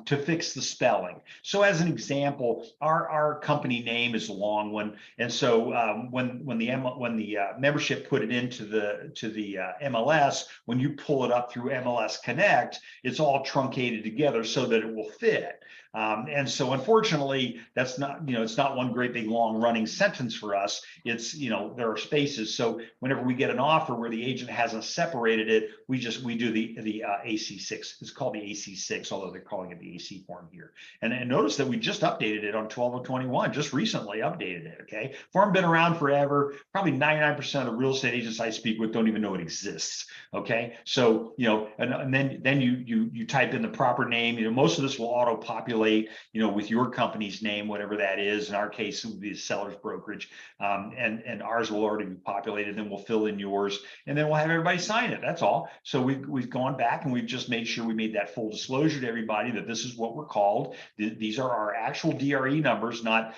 to fix the spelling. So as an example, our company name is a long one, and so when the membership put it into the MLS, when you pull it up through MLS Connect, it's all truncated together so that it will fit. And so unfortunately, that's not, it's not one great big long running sentence for us. It's, there are spaces. So whenever we get an offer where the agent hasn't separated it, we do the AC6. It's called the AC6, although they're calling it the AC form here. And notice that we just updated it on 12/21, just recently updated it. Okay. Form been around forever. Probably 99% of real estate agents I speak with don't even know it exists. Okay. So, and then you type in the proper name, most of this will auto populate, with your company's name, whatever that is. In our case, it would be the seller's brokerage, and ours will already be populated. Then we'll fill in yours, and then we'll have everybody sign it. That's all. So we've gone back and we've just made sure we made that full disclosure to everybody that this is what we're called. These are our actual DRE numbers, not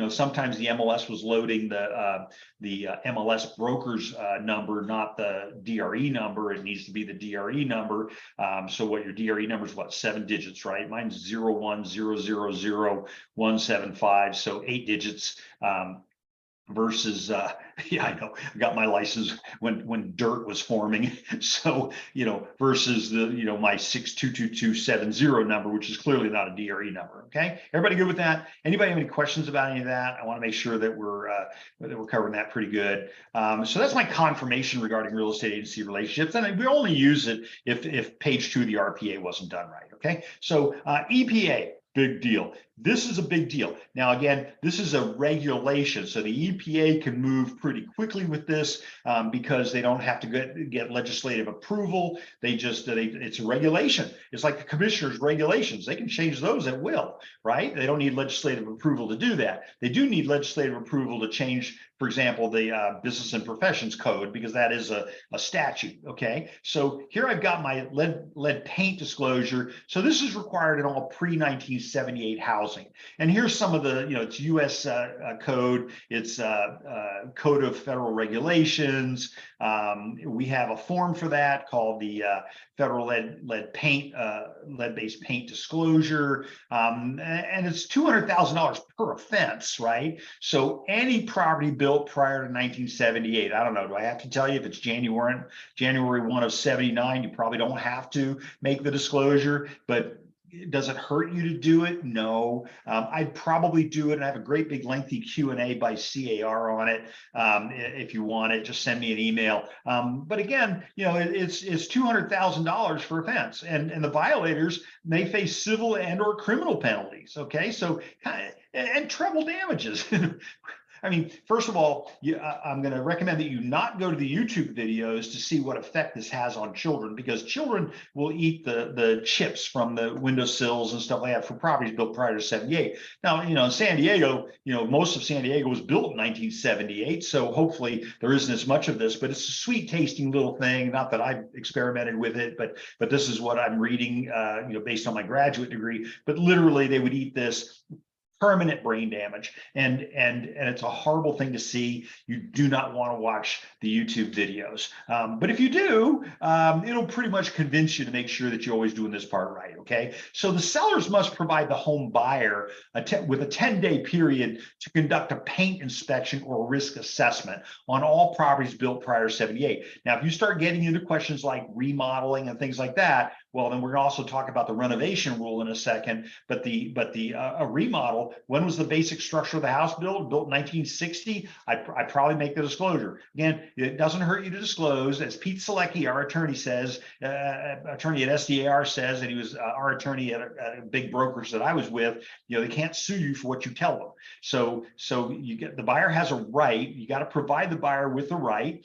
sometimes the MLS was loading the MLS broker's number, not the DRE number. It needs to be the DRE number. So what your DRE number is, 7 digits, right? Mine's 010000175, so 8 digits. versus yeah, I know, I got my license when dirt was forming. So, versus the, my 6222270 number, which is clearly not a DRE number. Okay, everybody good with that? Anybody have any questions about any of that? I want to make sure that we're covering that pretty good. So that's my confirmation regarding real estate agency relationships, and we only use it if page 2 of the RPA wasn't done right. Okay, so EPA. Big deal. This is a big deal. Now, again, this is a regulation, so the EPA can move pretty quickly with this because they don't have to get legislative approval. It's a regulation. It's like the commissioner's regulations. They can change those at will, right? They don't need legislative approval to do that. They do need legislative approval to change, for example, the Business and Professions Code, because that is a statute. Okay, so here I've got my lead paint disclosure. So this is required in all pre-1978 housing. And here's some of the, it's U.S. code, it's Code of Federal Regulations. We have a form for that called the Federal lead-based paint disclosure, and it's $200,000 per offense, right? So any property built prior to 1978, I don't know, do I have to tell you if it's January 1 of 79? You probably don't have to make the disclosure, but does it hurt you to do it? No. I'd probably do it, and I have a great big lengthy Q&A by CAR on it. If you want it, just send me an email. But again, it's $200,000 for offense, and the violators may face civil and/or criminal penalties. Okay, so and treble damages. I mean, first of all, I'm going to recommend that you not go to the YouTube videos to see what effect this has on children, because children will eat the chips from the windowsills and stuff like that for properties built prior to 78. Now, in San Diego, most of San Diego was built in 1978, so hopefully there isn't as much of this, but it's a sweet tasting little thing. Not that I've experimented with it, but this is what I'm reading, based on my graduate degree. But literally, they would eat this. Permanent brain damage, and it's a horrible thing to see. You do not want to watch the YouTube videos, but if you do, it'll pretty much convince you to make sure that you're always doing this part right. Okay, so the sellers must provide the home buyer with a 10-day period to conduct a paint inspection or risk assessment on all properties built prior to 78. Now, if you start getting into questions like remodeling and things like that, well, then we're going to also talk about the renovation rule in a second. But a remodel, when was the basic structure of the house built? Built in 1960. I probably make the disclosure. Again, it doesn't hurt you to disclose. As Pete Selecki, our attorney, says, attorney at SDAR says, and he was our attorney at a big brokerage that I was with. They can't sue you for what you tell them. So the buyer has a right. You got to provide the buyer with the right.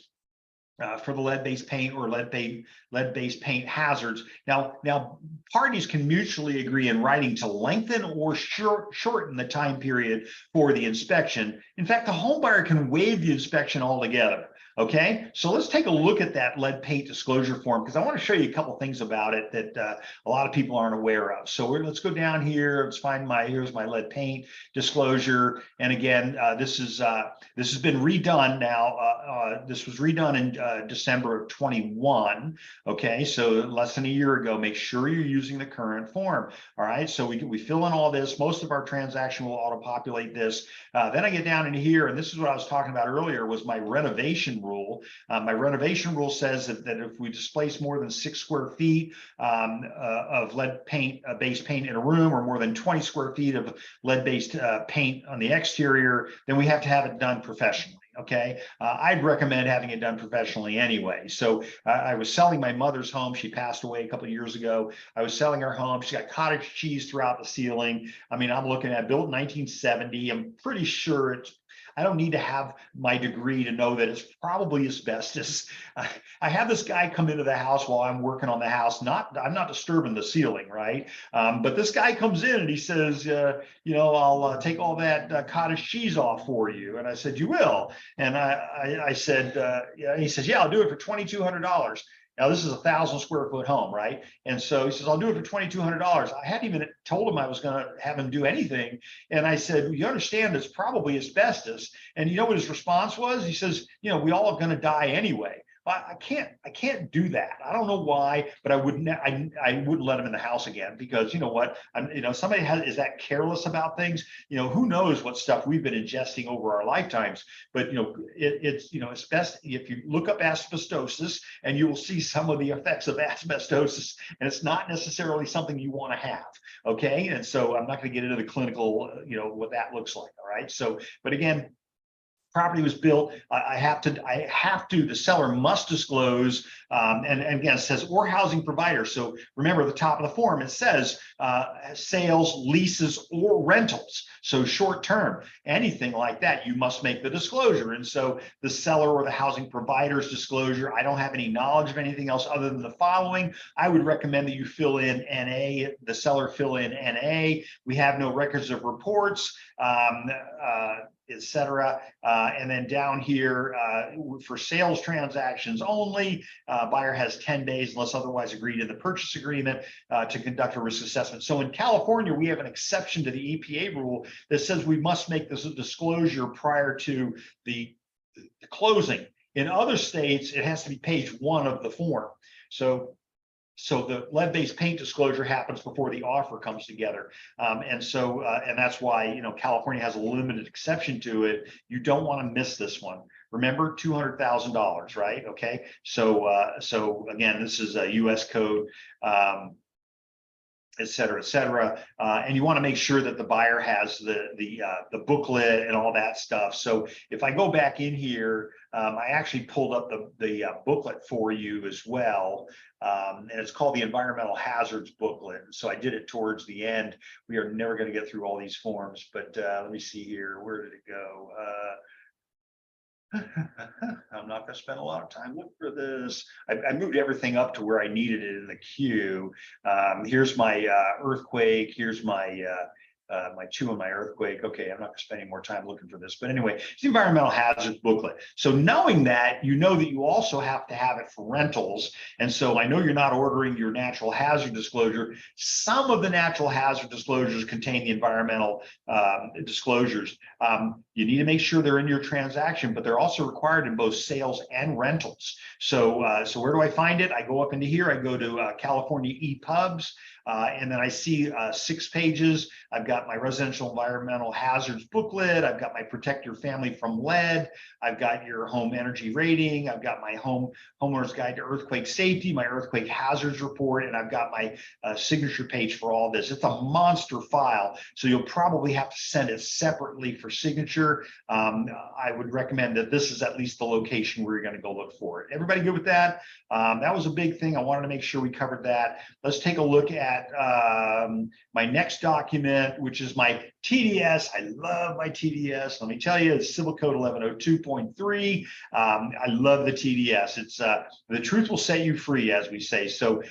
For the lead-based paint or lead-based paint hazards. Now, parties can mutually agree in writing to lengthen or shorten the time period for the inspection. In fact, the home buyer can waive the inspection altogether. Okay, so let's take a look at that lead paint disclosure form, because I want to show you a couple things about it that a lot of people aren't aware of. So let's go down here. Let's find here's my lead paint disclosure. And again, this has been redone now. This was redone in December of 21. Okay, so less than a year ago. Make sure you're using the current form. All right, so we fill in all this. Most of our transaction will auto-populate this. Then I get down into here, and this is what I was talking about earlier, was my renovation rule. My renovation rule says that if we displace more than 6 square feet of lead paint based paint in a room, or more than 20 square feet of lead based paint on the exterior, then we have to have it done professionally. Okay, I'd recommend having it done professionally anyway. So I was selling my mother's home. She passed away a couple of years ago. I was selling her home. She got cottage cheese throughout the ceiling. I mean, I'm looking at built in 1970. I'm pretty sure I don't need to have my degree to know that it's probably asbestos. I have this guy come into the house while I'm working on the house. I'm not disturbing the ceiling, right? But this guy comes in and he says, I'll take all that cottage cheese off for you. And I said, you will? And I said, yeah. And he says, yeah, I'll do it for $2,200. Now, this is 1,000 square foot home, right? And so he says, I'll do it for $2,200. I hadn't even told him I was going to have him do anything. And I said, well, you understand it's probably asbestos. And you know what his response was? He says, we all are going to die anyway. I can't do that. I don't know why, but I wouldn't let him in the house again, because you know what, somebody is that careless about things. Who knows what stuff we've been ingesting over our lifetimes. But it's best if you look up asbestosis, and you will see some of the effects of asbestosis, and it's not necessarily something you want to have. Okay, and so I'm not going to get into the clinical, what that looks like. All right, so but again, property was built, the seller must disclose, and again, it says or housing provider. So remember, at the top of the form, it says sales, leases, or rentals. So short term, anything like that, you must make the disclosure. And so the seller or the housing provider's disclosure, I don't have any knowledge of anything else other than the following. I would recommend that you fill in NA, the seller fill in NA. We have no records of reports, etc. And then down here, for sales transactions only, buyer has 10 days unless otherwise agreed in the purchase agreement to conduct a risk assessment. So in California, we have an exception to the EPA rule that says we must make this a disclosure prior to the closing. In other states, it has to be page 1 of the form. So the lead-based paint disclosure happens before the offer comes together. And that's why, California has a limited exception to it. You don't want to miss this one. Remember, $200,000, right? Okay. So again, this is a US code, et cetera, et cetera. And you want to make sure that the buyer has the booklet and all that stuff. So if I go back in here, I actually pulled up the booklet for you as well. And it's called the Environmental Hazards Booklet. So I did it towards the end. We are never going to get through all these forms, but let me see here. Where did it go? I'm not going to spend a lot of time looking for this. I moved everything up to where I needed it in the queue. Here's my earthquake. Here's my my 2 on my earthquake. Okay, I'm not going to spend any more time looking for this. But anyway, it's the Environmental Hazards Booklet. So knowing that, you know that you also have to have it for rentals. And so I know you're not ordering your natural hazard disclosure. Some of the natural hazard disclosures contain the environmental disclosures. You need to make sure they're in your transaction, but they're also required in both sales and rentals. So where do I find it? I go up into here. I go to California ePubs. And then I see 6 pages. I've got my residential environmental hazards booklet. I've got my protect your family from lead. I've got your home energy rating. I've got my homeowner's guide to earthquake safety, my earthquake hazards report, and I've got my signature page for all this. It's a monster file, so you'll probably have to send it separately for signature. I would recommend that this is at least the location where you're going to go look for it. Everybody good with that? That was a big thing. I wanted to make sure we covered that. Let's take a look at my next document, which is my TDS. I love my TDS. Let me tell you, it's Civil Code 1102.3. I love the TDS. It's the truth will set you free, as we say. So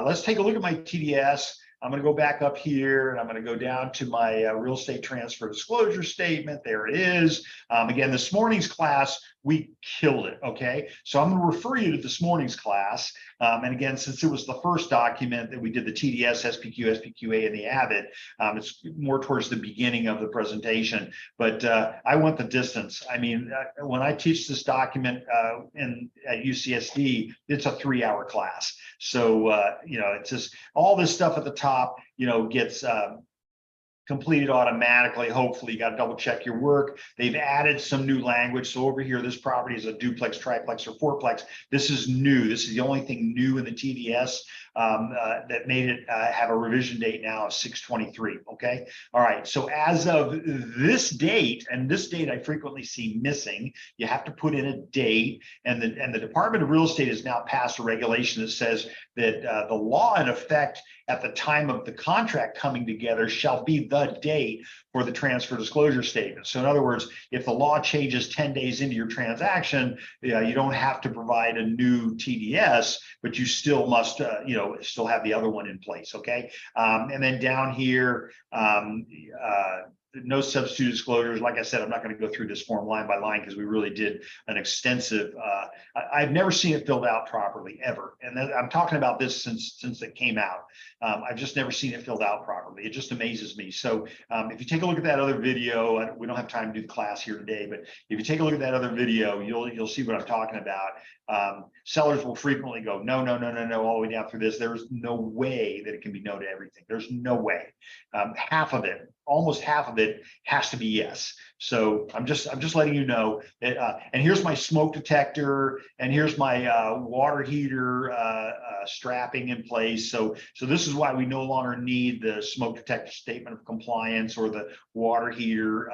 let's take a look at my TDS. I'm going to go back up here, and I'm going to go down to my real estate transfer disclosure statement. There it is. Again, this morning's class, we killed it. Okay, so I'm going to refer you to this morning's class. And again, since it was the first document that we did, the TDS, SPQ, SPQA, and the AVID, it's more towards the beginning of the presentation. But I went the distance. I mean, when I teach this document at UCSD, it's a 3-hour class. So it's just all this stuff at the top, gets completed automatically. Hopefully, you got to double check your work. They've added some new language. So over here, this property is a duplex, triplex, or fourplex. This is new. This is the only thing new in the TDS that made it have a revision date now of 6/23. Okay. All right. So as of this date, and this date I frequently see missing, you have to put in a date. And the Department of Real Estate has now passed a regulation that says that the law in effect at the time of the contract coming together shall be the date for the transfer disclosure statement. So in other words, if the law changes 10 days into your transaction, you don't have to provide a new TDS, but you still must, still have the other one in place. Okay. And then down here, no substitute disclosures. Like I said, I'm not going to go through this form line by line because we really did an extensive. I've never seen it filled out properly ever, and I'm talking about this since it came out. I've just never seen it filled out properly. It just amazes me. So if you take a look at that other video, we don't have time to do the class here today, but if you take a look at that other video, you'll see what I'm talking about. Sellers will frequently go no, all the way down through this. There's no way that it can be no to everything. There's no way. Half of it, almost half of it, has to be yes. So I'm just letting you know that, and here's my smoke detector, and here's my water heater strapping in place. So this is why we no longer need the smoke detector statement of compliance or the water heater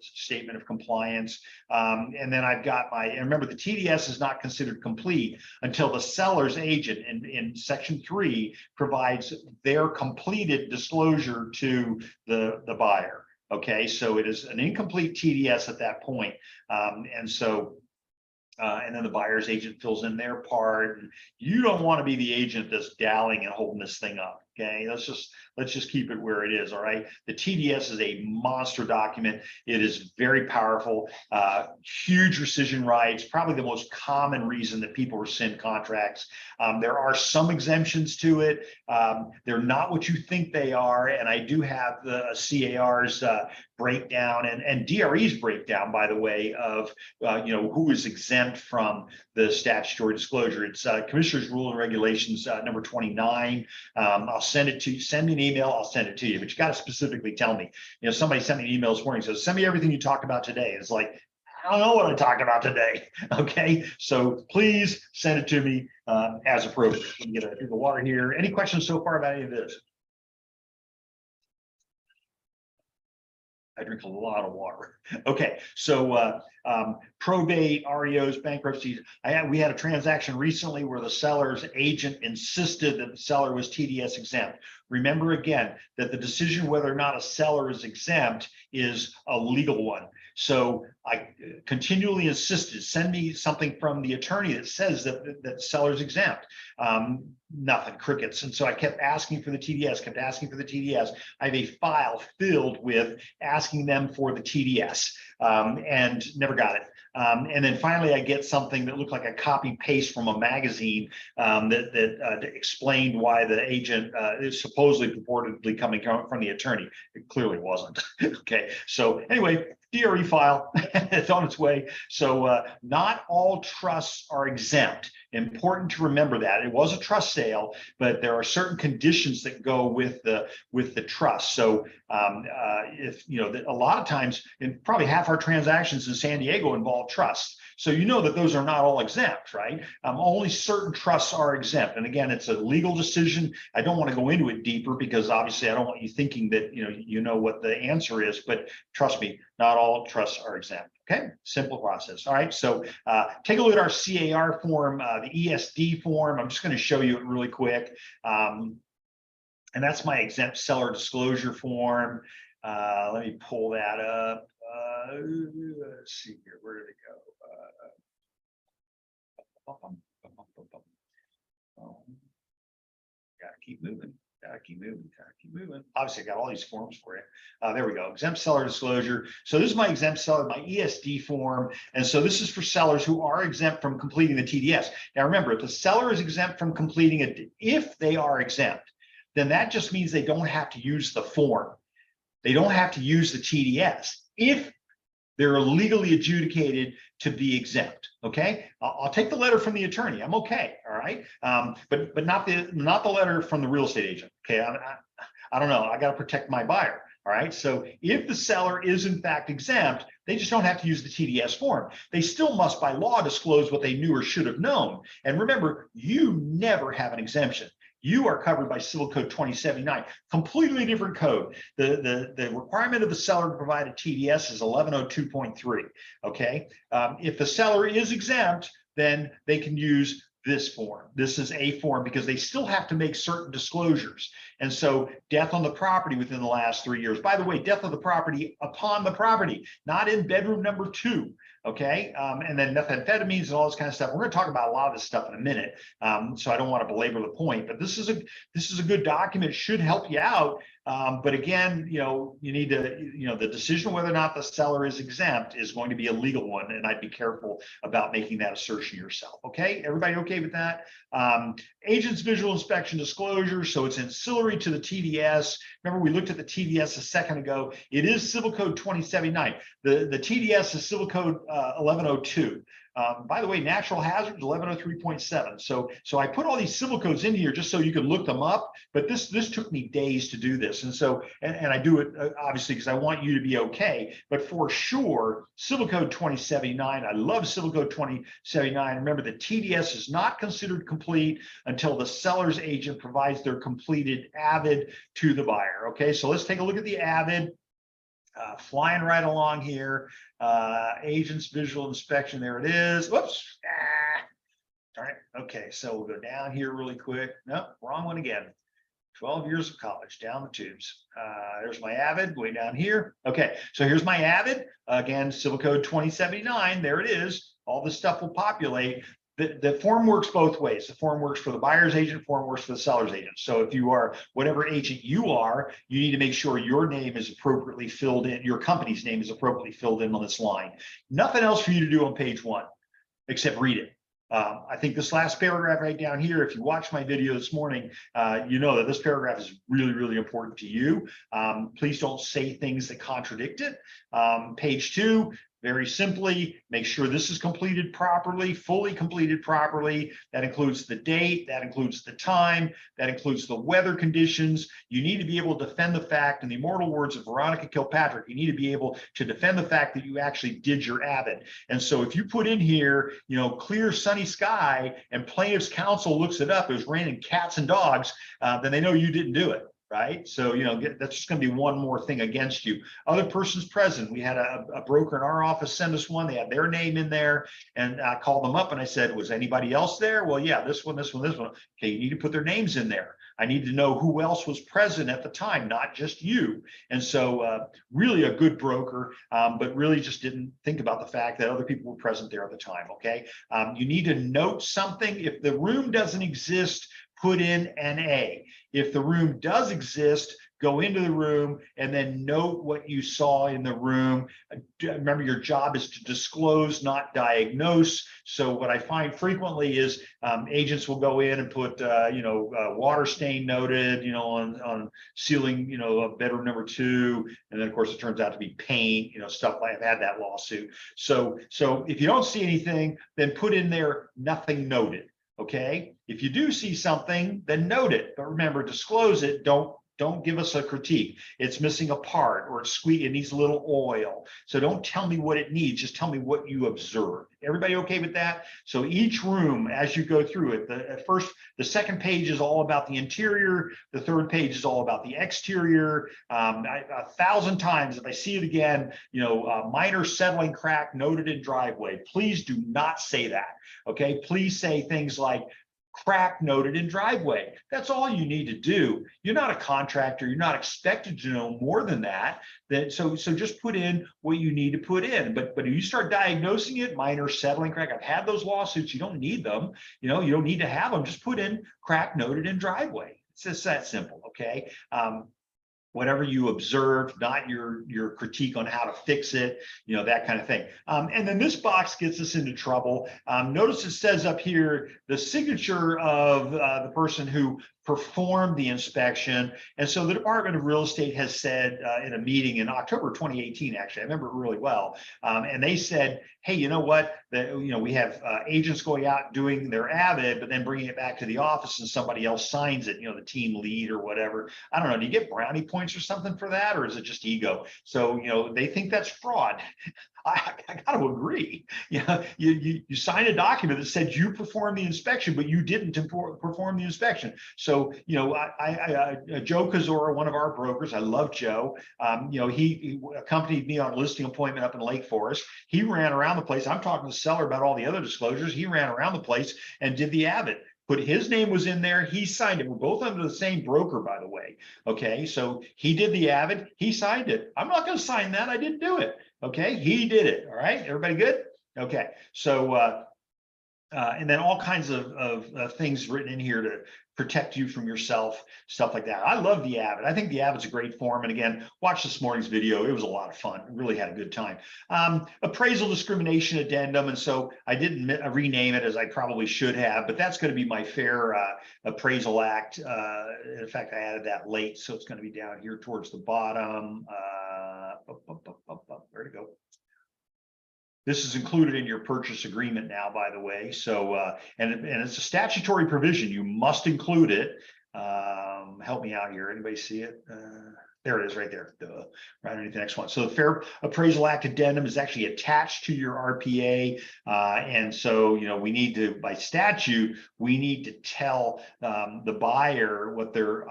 statement of compliance. And then I've got and remember, the TDS is not considered complete until the seller's agent in section 3 provides their completed disclosure to the buyer. Okay, so it is an incomplete TDS at that point. And then the buyer's agent fills in their part. And you don't want to be the agent that's dallying and holding this thing up. Okay, let's just keep it where it is. All right. The TDS is a monster document. It is very powerful, huge rescission rights, probably the most common reason that people rescind contracts. There are some exemptions to it. They're not what you think they are. And I do have the CAR's breakdown and DRE's breakdown, by the way, of who is exempt from the statutory disclosure. It's Commissioner's Rule and Regulations number 29. I'll send it to you. Send me an email. I'll send it to you. But you got to specifically tell me. Somebody sent me an email this morning. Says, send me everything you talked about today. It's like, I don't know what I talked about today. Okay, so please send it to me as appropriate. Let me get the water here. Any questions so far about any of this? I drink a lot of water. Okay, so probate, REOs, bankruptcies. We had a transaction recently where the seller's agent insisted that the seller was TDS exempt. Remember again that the decision whether or not a seller is exempt is a legal one. So I continually insisted, send me something from the attorney that says that the seller's exempt. Nothing, crickets. And so I kept asking for the TDS, I have a file filled with asking them for the TDS and never got it. And then finally, I get something that looked like a copy paste from a magazine that explained why the agent is supposedly purportedly coming from the attorney. It clearly wasn't. Okay. So anyway, DRE file, it's on its way. So not all trusts are exempt. Important to remember that. It was a trust sale, but there are certain conditions that go with the trust. So if a lot of times, and probably half our transactions in San Diego involve trusts. So that those are not all exempt, right? Only certain trusts are exempt. And again, it's a legal decision. I don't want to go into it deeper because obviously I don't want you thinking that you know what the answer is, but trust me, not all trusts are exempt. Okay, simple process. All right, so take a look at our CAR form, the ESD form. I'm just going to show you it really quick. And that's my exempt seller disclosure form. Let me pull that up. Let's see here. Where did it go? Gotta keep moving. Obviously, I got all these forms for you. There we go. Exempt seller disclosure. So this is my exempt seller, my ESD form. And so this is for sellers who are exempt from completing the TDS. Now, remember, if the seller is exempt from completing it, if they are exempt, then that just means they don't have to use the form. They don't have to use the TDS if they're legally adjudicated to be exempt. Okay, I'll take the letter from the attorney. I'm okay. All right, but not the letter from the real estate agent. Okay, I don't know. I got to protect my buyer. All right. So if the seller is in fact exempt, they just don't have to use the TDS form. They still must by law disclose what they knew or should have known. And remember, you never have an exemption. You are covered by Civil Code 2079, completely different code. The requirement of the seller to provide a TDS is 1102.3. Okay. If the seller is exempt, then they can use this form. This is a form because they still have to make certain disclosures. And so death on the property within the last 3 years. By the way, death of the property upon the property, not in bedroom number 2. Okay. And then methamphetamines and all this kind of stuff. We're going to talk about a lot of this stuff in a minute. So I don't want to belabor the point, but this is a good document. It should help you out But again, you need to, the decision whether or not the seller is exempt is going to be a legal one, and I'd be careful about making that assertion yourself. Okay, everybody okay with that? Agent's visual inspection disclosure, so it's ancillary to the TDS. Remember, we looked at the TDS a second ago. It is Civil Code 2079. The TDS is Civil Code 1102. By the way, natural hazards 1103.7. So I put all these civil codes in here just so you can look them up. But this took me days to do this, and I do it obviously because I want you to be okay. But for sure, Civil Code 2079. I love Civil Code 2079. Remember, the TDS is not considered complete until the seller's agent provides their completed AVID to the buyer. Okay, so let's take a look at the AVID. Flying right along here. Agent's visual inspection. There it is. Whoops. All right. Okay. So we'll go down here really quick. Nope. Wrong one again. 12 years of college down the tubes. There's my AVID way down here. Okay. So here's my AVID. Again, Civil Code 2079. There it is. All this stuff will populate. The form works both ways. The form works for the buyer's agent, form works for the seller's agent. So if you are whatever agent you are, you need to make sure your name is appropriately filled in, your company's name is appropriately filled in on this line. Nothing else for you to do on page 1, except read it. I think this last paragraph right down here, if you watched my video this morning, you know that this paragraph is really, really important to you. Please don't say things that contradict it. Page 2, very simply, make sure this is completed properly, fully completed properly. That includes the date, that includes the time, that includes the weather conditions. You need to be able to defend the fact, in the immortal words of Veronica Kilpatrick, you need to be able to defend the fact that you actually did your AVID. And so if you put in here, clear sunny sky, and plaintiff's counsel looks it up, it was raining cats and dogs, then they know you didn't do it. Right. So, that's just going to be one more thing against you. Other persons present. We had a broker in our office send us one. They had their name in there, and I called them up and I said, was anybody else there? Well, yeah, this one, this one, this one. Okay, you need to put their names in there. I need to know who else was present at the time, not just you. And so really a good broker, but really just didn't think about the fact that other people were present there at the time. Okay. You need to note something. If the room doesn't exist, put in NA. If the room does exist, go into the room and then note what you saw in the room. Remember, your job is to disclose, not diagnose. So what I find frequently is agents will go in and put, water stain noted, on ceiling, of bedroom number 2. And then of course it turns out to be paint, stuff like I've had that lawsuit. So if you don't see anything, then put in there nothing noted. Okay. If you do see something, then note it. But remember, disclose it. Don't give us a critique. It's missing a part, or it needs a little oil. So don't tell me what it needs. Just tell me what you observed. Everybody okay with that? So each room, as you go through it, the second page is all about the interior. The third page is all about the exterior. 1,000 times, if I see it again, minor settling crack noted in driveway. Please do not say that. Okay. Please say things like, crack noted in driveway. That's all you need to do. You're not a contractor. You're not expected to know more than that. So just put in what you need to put in. But if you start diagnosing it, minor settling crack, I've had those lawsuits. You don't need them. You don't need to have them. Just put in crack noted in driveway. It's just that simple. Okay. Whatever you observed, not your critique on how to fix it, that kind of thing. And then this box gets us into trouble. Notice it says up here, the signature of the person who performed the inspection. And so the Department of Real Estate has said in a meeting in October 2018, actually, I remember it really well. And they said, hey, you know what? We have agents going out doing their AVID, but then bringing it back to the office and somebody else signs it, the team lead or whatever. I don't know. Do you get brownie points or something for that? Or is it just ego? So, they think that's fraud. I got to agree. You signed a document that said you performed the inspection, but you didn't perform the inspection. So, Joe Kazora, one of our brokers, I love Joe. He accompanied me on a listing appointment up in Lake Forest. He ran around the place. I'm talking to the seller about all the other disclosures. He ran around the place and did the AVID. But his name was in there. He signed it. We're both under the same broker, by the way. Okay, so he did the AVID. He signed it. I'm not going to sign that. I didn't do it. Okay, he did it. All right, everybody good? Okay, so And then all kinds of things written in here to protect you from yourself, stuff like that. I love the Avid. I think the Avid's a great form. And again, watch this morning's video. It was a lot of fun. Really had a good time. Appraisal discrimination addendum. And so I didn't rename it as I probably should have, but that's going to be my Fair Appraisal Act. In fact, I added that late, so it's going to be down here towards the bottom. Where to go? This is included in your purchase agreement now, by the way. So, and it's a statutory provision. You must include it. Help me out here. Anybody see it? There it is right there. Right underneath the next one. So the Fair Appraisal Act addendum is actually attached to your RPA. And so, we need to, by statute, we need to tell the buyer what their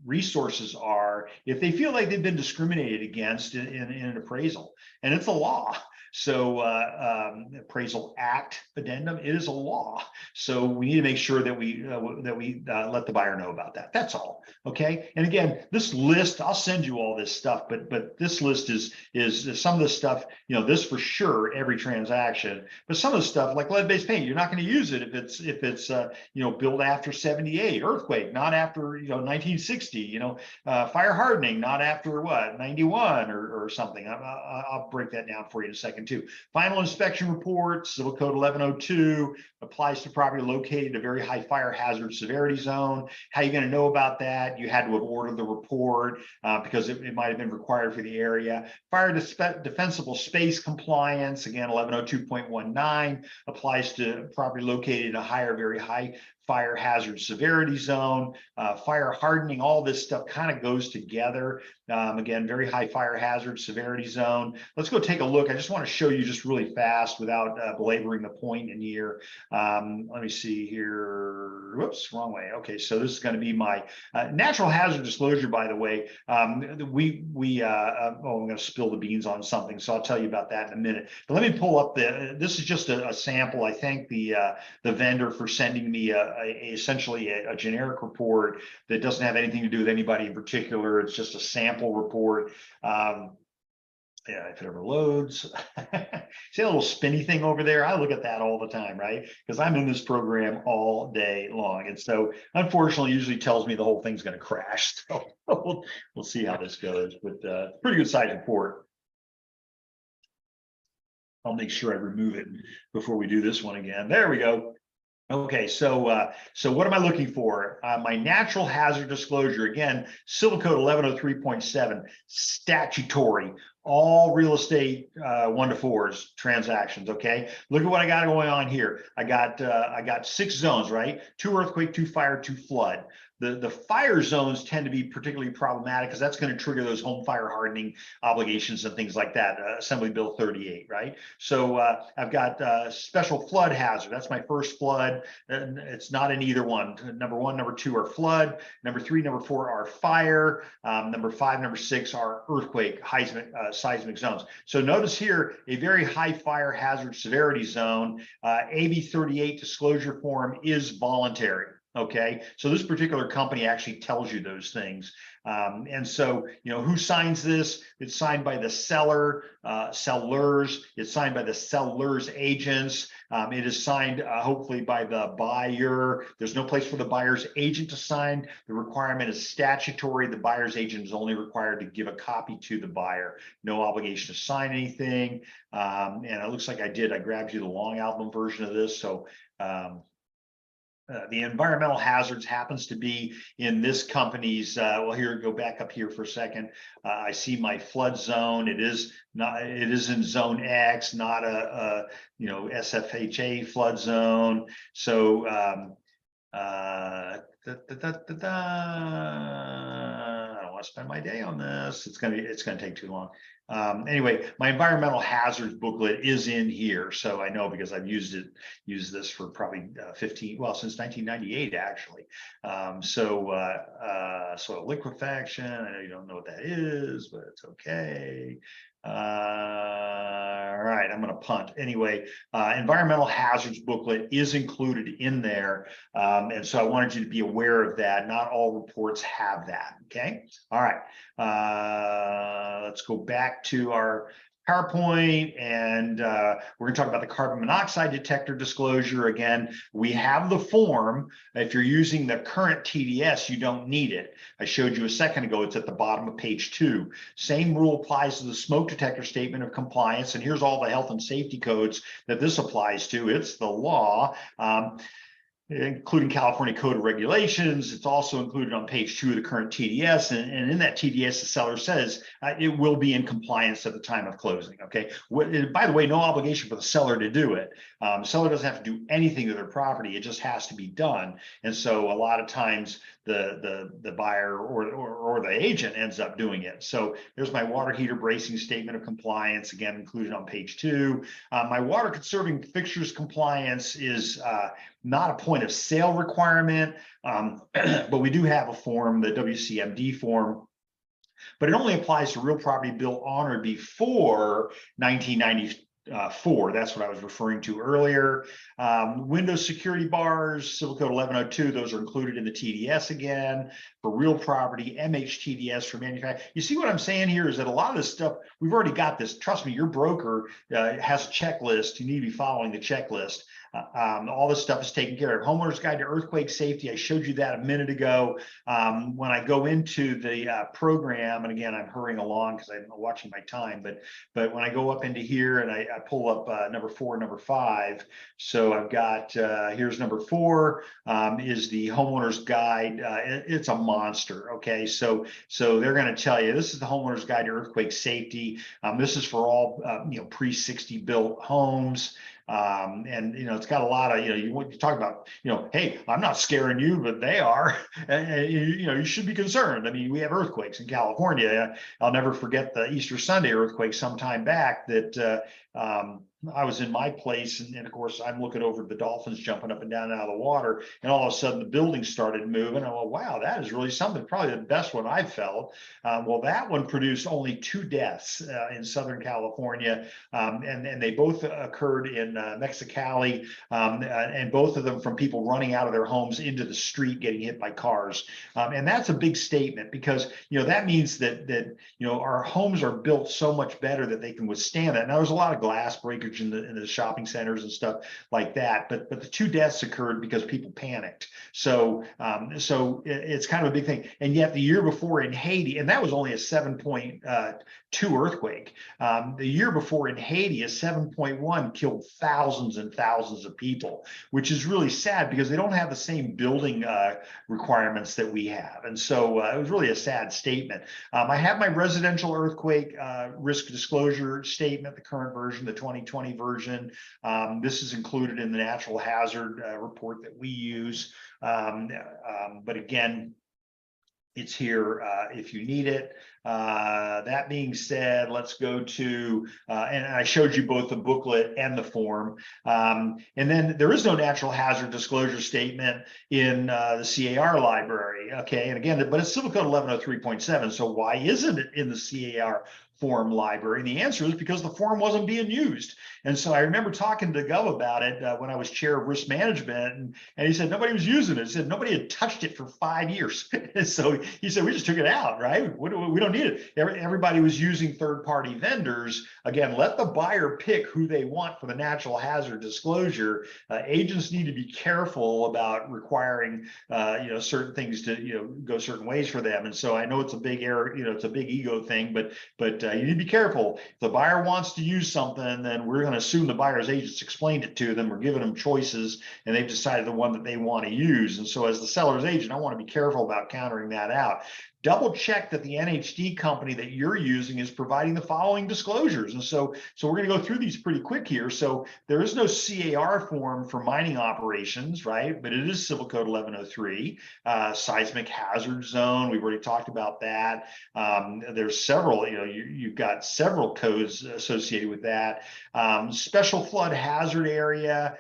resources are if they feel like they've been discriminated against in an appraisal. And it's a law. So Appraisal Act addendum, it is a law. So we need to make sure that we let the buyer know about that. That's all. Okay. And again, this list, I'll send you all this stuff, but this list is some of the stuff, this for sure, every transaction, but some of the stuff like lead-based paint, you're not going to use it if it's built after 78, earthquake, not after 1960, fire hardening, not after 91 or something. I'll break that down for you in a second too. Final inspection report, Civil Code 1102, applies to property located in a very high fire hazard severity zone. How are you going to know about that? You had to have ordered the report because it might have been required for the area. Fire defensible space compliance, again, 1102.19, applies to property located in a very high fire hazard severity zone. Fire hardening, all this stuff kind of goes together. Again, very high fire hazard severity zone. Let's go take a look. I just want to show you just really fast without belaboring the point in here. Let me see here. Whoops, wrong way. Okay, so this is going to be my natural hazard disclosure, by the way. I'm going to spill the beans on something, so I'll tell you about that in a minute. But let me pull up this is just a sample. I thank the vendor for sending me essentially a generic report that doesn't have anything to do with anybody in particular. It's just a sample report. Yeah, if it ever loads. See a little spinny thing over there? I look at that all the time, right? Because I'm in this program all day long. And so unfortunately, usually tells me the whole thing's going to crash. So we'll see how this goes, but pretty good size report. I'll make sure I remove it before we do this one again. There we go. Okay, so what am I looking for? My natural hazard disclosure, again, Civil Code 1103.7, statutory, all real estate 1 to 4s transactions. Okay, look at what I got going on here. I got 6 zones, right? 2 earthquake, 2 fire, 2 flood. The fire zones tend to be particularly problematic because that's going to trigger those home fire hardening obligations and things like that. Assembly Bill 38, right? So I've got special flood hazard. That's my first flood. It's not in either one. Number 1, number 2 are flood. Number 3, number 4 are fire. Number 5, number 6 are earthquake, seismic zones. So notice here a very high fire hazard severity zone. AB 38 disclosure form is voluntary. Okay, so this particular company actually tells you those things. And so, who signs this? It's signed by the seller, sellers. It's signed by the seller's agents. It is signed hopefully by the buyer. There's no place for the buyer's agent to sign. The requirement is statutory. The buyer's agent is only required to give a copy to the buyer. No obligation to sign anything. And it looks like I grabbed you the long album version of this. So the environmental hazards happens to be in this company's, well, here, go back up here for a second. I see my flood zone. It is in zone X, not a SFHA flood zone. So, I don't want to spend my day on this. It's going to take too long. Anyway, my environmental hazards booklet is in here, so I know because I've used this for probably since 1998 actually. So liquefaction, I know you don't know what that is, but it's okay. All right, I'm going to punt. Anyway, environmental hazards booklet is included in there. And so I wanted you to be aware of that. Not all reports have that. Okay. All right. Let's go back to our PowerPoint, and we're going to talk about the carbon monoxide detector disclosure. Again, we have the form. If you're using the current TDS, you don't need it. I showed you a second ago, it's at the bottom of page 2. Same rule applies to the smoke detector statement of compliance, and here's all the health and safety codes that this applies to. It's the law. Including California Code of Regulations. It's also included on page 2 of the current TDS. And in that TDS, the seller says it will be in compliance at the time of closing. Okay. By the way, no obligation for the seller to do it. The seller doesn't have to do anything to their property. It just has to be done. And so a lot of times the buyer or the agent ends up doing it. So there's my water heater bracing statement of compliance, again, included on page 2. My water conserving fixtures compliance is not a point of sale requirement, but we do have a form, the WCMD form, but it only applies to real property built on or before 1994. That's what I was referring to earlier. Windows security bars, Civil Code 1102, those are included in the TDS again. For real property, MHTDS for manufacturing. You see what I'm saying here is that a lot of this stuff, we've already got this. Trust me, your broker has a checklist. You need to be following the checklist. All this stuff is taken care of. Homeowner's Guide to Earthquake Safety, I showed you that a minute ago. When I go into the program, and again, I'm hurrying along because I'm watching my time, but when I go up into here and I pull up number 4, number 5, so I've got, here's number 4, is the Homeowner's Guide. It's a monster, okay? So they're going to tell you, this is the Homeowner's Guide to Earthquake Safety. This is for all, pre-60 built homes. And it's got a lot of, you talk about, hey, I'm not scaring you, but they are. And you should be concerned. I mean, we have earthquakes in California. I'll never forget the Easter Sunday earthquake some time back that I was in my place, and of course I'm looking over the dolphins jumping up and down out of the water, and all of a sudden the building started moving. I went, wow, that is really something, probably the best one I've felt. Well, that one produced only 2 deaths in Southern California, and they both occurred in Mexicali, and both of them from people running out of their homes into the street getting hit by cars. And that's a big statement, because that means that our homes are built so much better that they can withstand that. Now, there's a lot of glass breakage in the shopping centers and stuff like that, but the 2 deaths occurred because people panicked. So it's kind of a big thing. And yet the year before in Haiti, and that was only a 7.2 earthquake. The year before in Haiti, a 7.1 killed thousands and thousands of people, which is really sad because they don't have the same building requirements that we have. And so it was really a sad statement. I have my residential earthquake risk disclosure statement, the current version, the 2020 version. This is included in the natural hazard report that we use. But again, it's here if you need it. That being said, let's go to, and I showed you both the booklet and the form. And then there is no natural hazard disclosure statement in the CAR library. Okay, and again, but it's Civil Code 1103.7. So why isn't it in the CAR form library? And the answer is because the form wasn't being used. And so I remember talking to Gov about it when I was chair of risk management, and he said nobody was using it. He said nobody had touched it for 5 years. And so he said we just took it out, right? We don't need it. Everybody was using third-party vendors. Again, let the buyer pick who they want for the natural hazard disclosure. Agents need to be careful about requiring certain things to go certain ways for them. And so I know it's a big error, it's a big ego thing, but you need to be careful. If the buyer wants to use something, then we're going to assume the buyer's agents explained it to them. We're giving them choices, and they've decided the one that they want to use. And so as the seller's agent, I want to be careful about countering that out. Double check that the NHD company that you're using is providing the following disclosures. And so we're going to go through these pretty quick here. So there is no CAR form for mining operations, right? But it is Civil Code 1103, seismic hazard zone. We've already talked about that. There's several, you've got several codes associated with that. Special flood hazard area.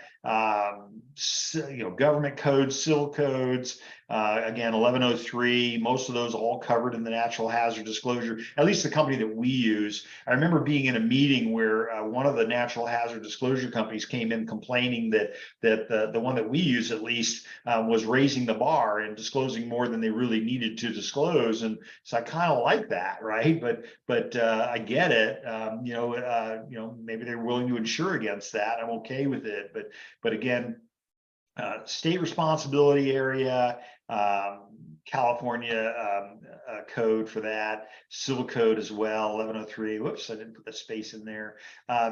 government codes, civil codes. Again, 1103, most of those all covered in the natural hazard disclosure, at least the company that we use. I remember being in a meeting where one of the natural hazard disclosure companies came in complaining that the one that we use at least was raising the bar and disclosing more than they really needed to disclose. And so I kind of like that, right? But I get it. Maybe they're willing to insure against that. I'm okay with it. But again, state responsibility area, California code for that, civil code as well, 1103. Whoops, I didn't put the space in there.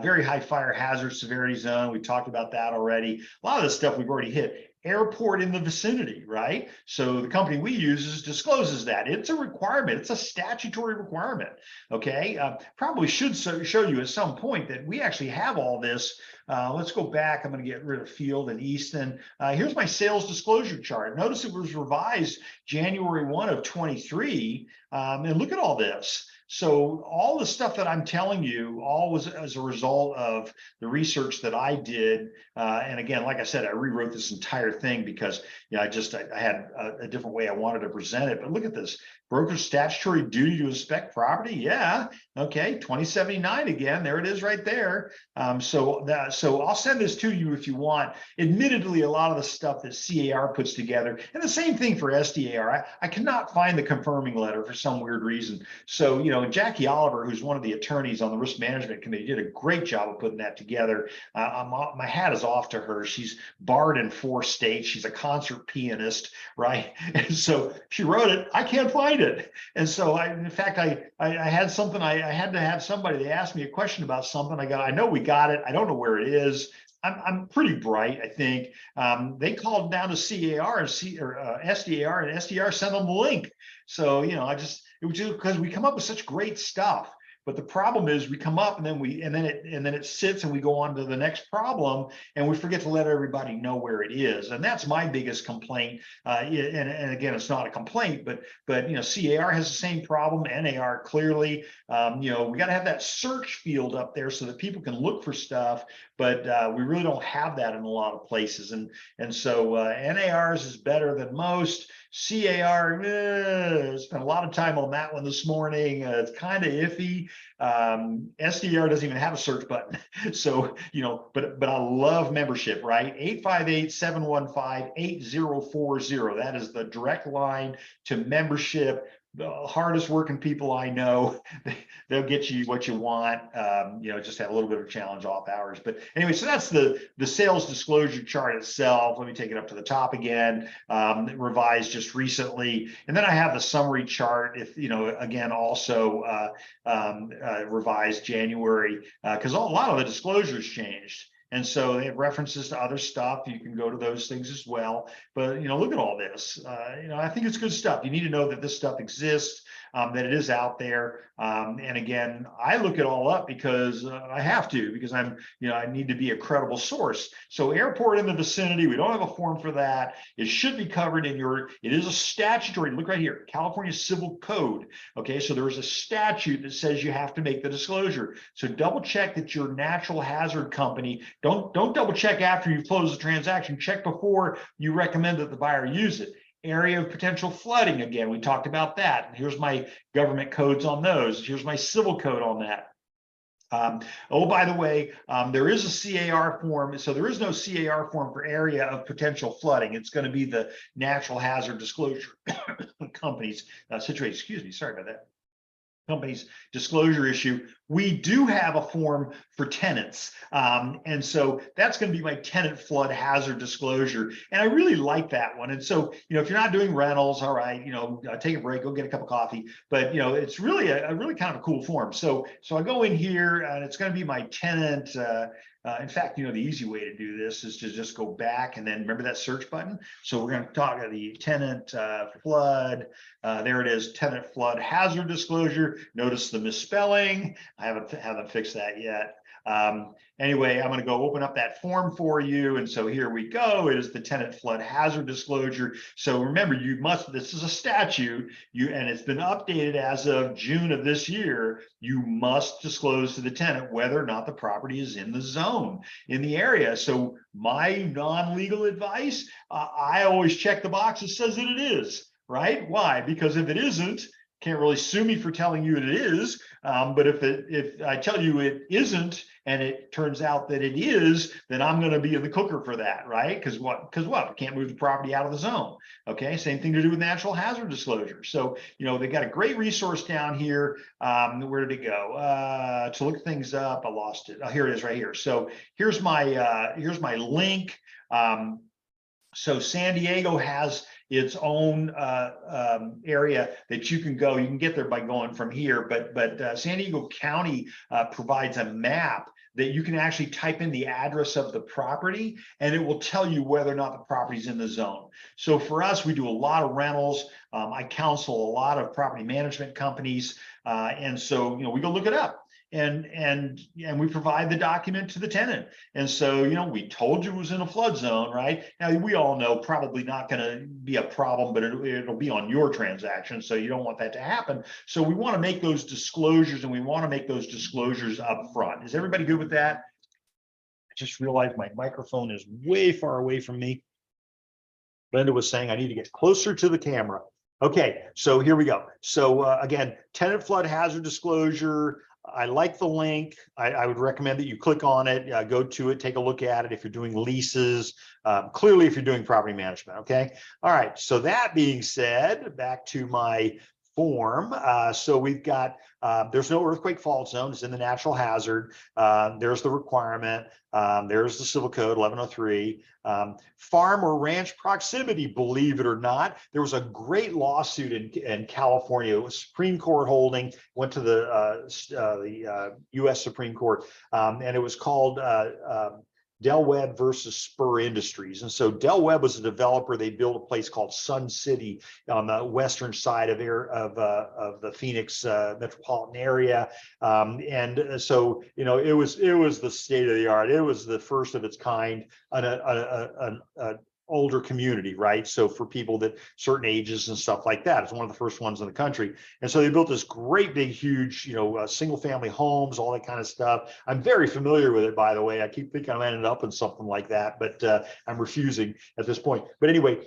Very high fire hazard severity zone. We talked about that already. A lot of this stuff we've already hit. Airport in the vicinity, right? So the company we use discloses that. It's a requirement. It's a statutory requirement. Okay. Probably should show you at some point that we actually have all this. Let's go back. I'm going to get rid of Field and Easton. Here's my sales disclosure chart. Notice it was revised January 1 of 23. And look at all this. So all the stuff that I'm telling you, all was as a result of the research that I did. And again, like I said, I rewrote this entire thing because I had a different way I wanted to present it. But look at this. Broker's statutory duty to inspect property. Yeah. Okay. 2079 again. There it is right there. So I'll send this to you if you want. Admittedly, a lot of the stuff that CAR puts together, and the same thing for SDAR. I cannot find the confirming letter for some weird reason. So, Jackie Oliver, who's one of the attorneys on the risk management committee, did a great job of putting that together. My hat is off to her. She's barred in 4 states. She's a concert pianist, right? And so she wrote it. I can't find it. And so in fact, I had something, I had to have somebody, they asked me a question about something. I know we got it. I don't know where it is. I'm pretty bright, I think. They called down to CAR and SDAR, and SDR sent them the link. So, it was just because we come up with such great stuff. But the problem is we come up and then it sits and we go on to the next problem and we forget to let everybody know where it is. And that's my biggest complaint. And again, it's not a complaint, but CAR has the same problem. NAR clearly, we got to have that search field up there so that people can look for stuff. But we really don't have that in a lot of places. And so NAR's is better than most. CAR, spent a lot of time on that one this morning. It's kind of iffy. SDR doesn't even have a search button. So, but I love membership, right? 858-715-8040. That is the direct line to membership. The hardest working people I know, they'll get you what you want. Just have a little bit of a challenge off hours. But anyway, so that's the sales disclosure chart itself. Let me take it up to the top again. Revised just recently, and then I have the summary chart. If again, also revised January because a lot of the disclosures changed. And so they have references to other stuff. You can go to those things as well. But, look at all this. I think it's good stuff. You need to know that this stuff exists, that it is out there. And again, I look it all up because I have to, because I need to be a credible source. So airport in the vicinity, we don't have a form for that. It should be covered in it is a statutory, look right here, California Civil Code. Okay, so there is a statute that says you have to make the disclosure. So double check that your natural hazard company, don't double check after you close the transaction, check before you recommend that the buyer use it. Area of potential flooding, again, we talked about that. And here's my government codes on those. Here's my civil code on that. By the way, there is a CAR form. So there is no CAR form for area of potential flooding. It's going to be the natural hazard disclosure companies situation. Excuse me. Sorry about that. Company's disclosure issue. We do have a form for tenants. And so that's going to be my tenant flood hazard disclosure. And I really like that one. And so, if you're not doing rentals, all right, take a break, go get a cup of coffee. But, it's really a really kind of a cool form. So I go in here and it's going to be my tenant. In fact, the easy way to do this is to just go back and then remember that search button. So we're going to talk about the tenant flood. There it is, tenant flood hazard disclosure. Notice the misspelling. I haven't fixed that yet. Anyway, I'm going to go open up that form for you. And so here we go. It is the tenant flood hazard disclosure. So remember, this is a statute, and it's been updated as of June of this year. You must disclose to the tenant whether or not the property is in the zone, in the area. So my non-legal advice, I always check the box that says that it is, right? Why? Because if it isn't, can't really sue me for telling you it is. But if I tell you it isn't, and it turns out that it is, then I'm going to be in the cooker for that, right? Because what? We can't move the property out of the zone. Okay, same thing to do with natural hazard disclosure. So they got a great resource down here. Where did it go? To look things up, I lost it. Oh, here it is, right here. So here's my link. So San Diego has its own area that you can go. You can get there by going from here, but San Diego County provides a map that you can actually type in the address of the property, and it will tell you whether or not the property's in the zone. So for us, we do a lot of rentals. I counsel a lot of property management companies, and so we go look it up. And we provide the document to the tenant. And so, we told you it was in a flood zone, right? Now, we all know probably not going to be a problem, but it'll be on your transaction. So you don't want that to happen. So we want to make those disclosures, and we want to make those disclosures up front. Is everybody good with that? I just realized my microphone is way far away from me. Linda was saying I need to get closer to the camera. Okay, so here we go. So again, tenant flood hazard disclosure. I like the link. I would recommend that you click on it, go to it, take a look at it if you're doing leases, clearly if you're doing property management, okay? All right, so that being said, back to my form. So we've got, there's no earthquake fault zone, it's in the natural hazard. There's the requirement. There's the civil code 1103. Farm or ranch proximity, believe it or not, there was a great lawsuit in California. It was Supreme Court holding, went to the US Supreme Court, and it was called Del Webb versus Spur Industries. And so Del Webb was a developer. They built a place called Sun City on the western side of the Phoenix metropolitan area. And so, it was the state of the art. It was the first of its kind, an older community, right? So for people that certain ages and stuff like that, it's one of the first ones in the country. And so they built this great big, huge, single family homes, all that kind of stuff. I'm very familiar with it, by the way. I keep thinking I'm ending up in something like that, but I'm refusing at this point. But anyway,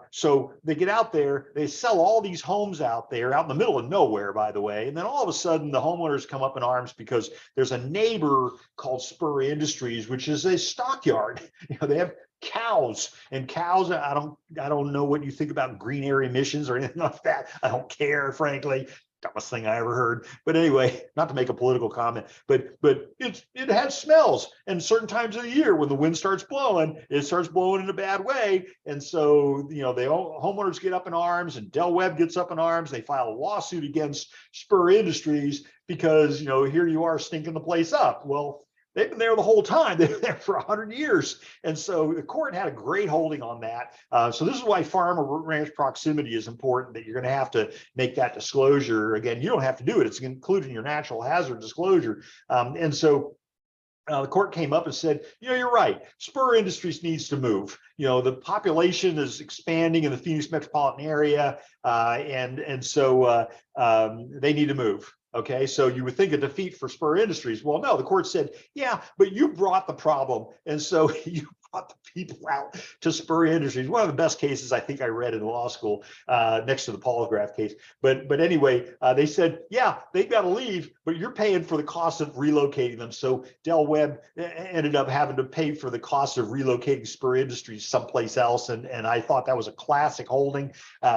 so they get out there, they sell all these homes out there, out in the middle of nowhere, by the way. And then all of a sudden the homeowners come up in arms because there's a neighbor called Spur Industries, which is a stockyard. They have cows, and cows, I don't know what you think about green area emissions or anything like that. I don't care, frankly. Dumbest thing I ever heard. But anyway, not to make a political comment, but it has smells, and certain times of the year when the wind starts blowing, it starts blowing in a bad way. And so the homeowners get up in arms, and Del Webb gets up in arms. They file a lawsuit against Spur Industries because here you are stinking the place up. Well, they've been there the whole time. They've been there for 100 years. And so the court had a great holding on that. So this is why farm or ranch proximity is important, that you're going to have to make that disclosure. Again, you don't have to do it. It's included in your natural hazard disclosure. And so the court came up and said, you're right. Spur Industries needs to move. The population is expanding in the Phoenix metropolitan area. And so they need to move. Okay, so you would think a defeat for Spur Industries. Well, no, the court said, yeah, but you brought the problem. And so you brought the people out to Spur Industries. One of the best cases I think I read in law school, next to the polygraph case. But anyway, they said, yeah, they've got to leave, but you're paying for the cost of relocating them. So Del Webb ended up having to pay for the cost of relocating Spur Industries someplace else. And I thought that was a classic holding.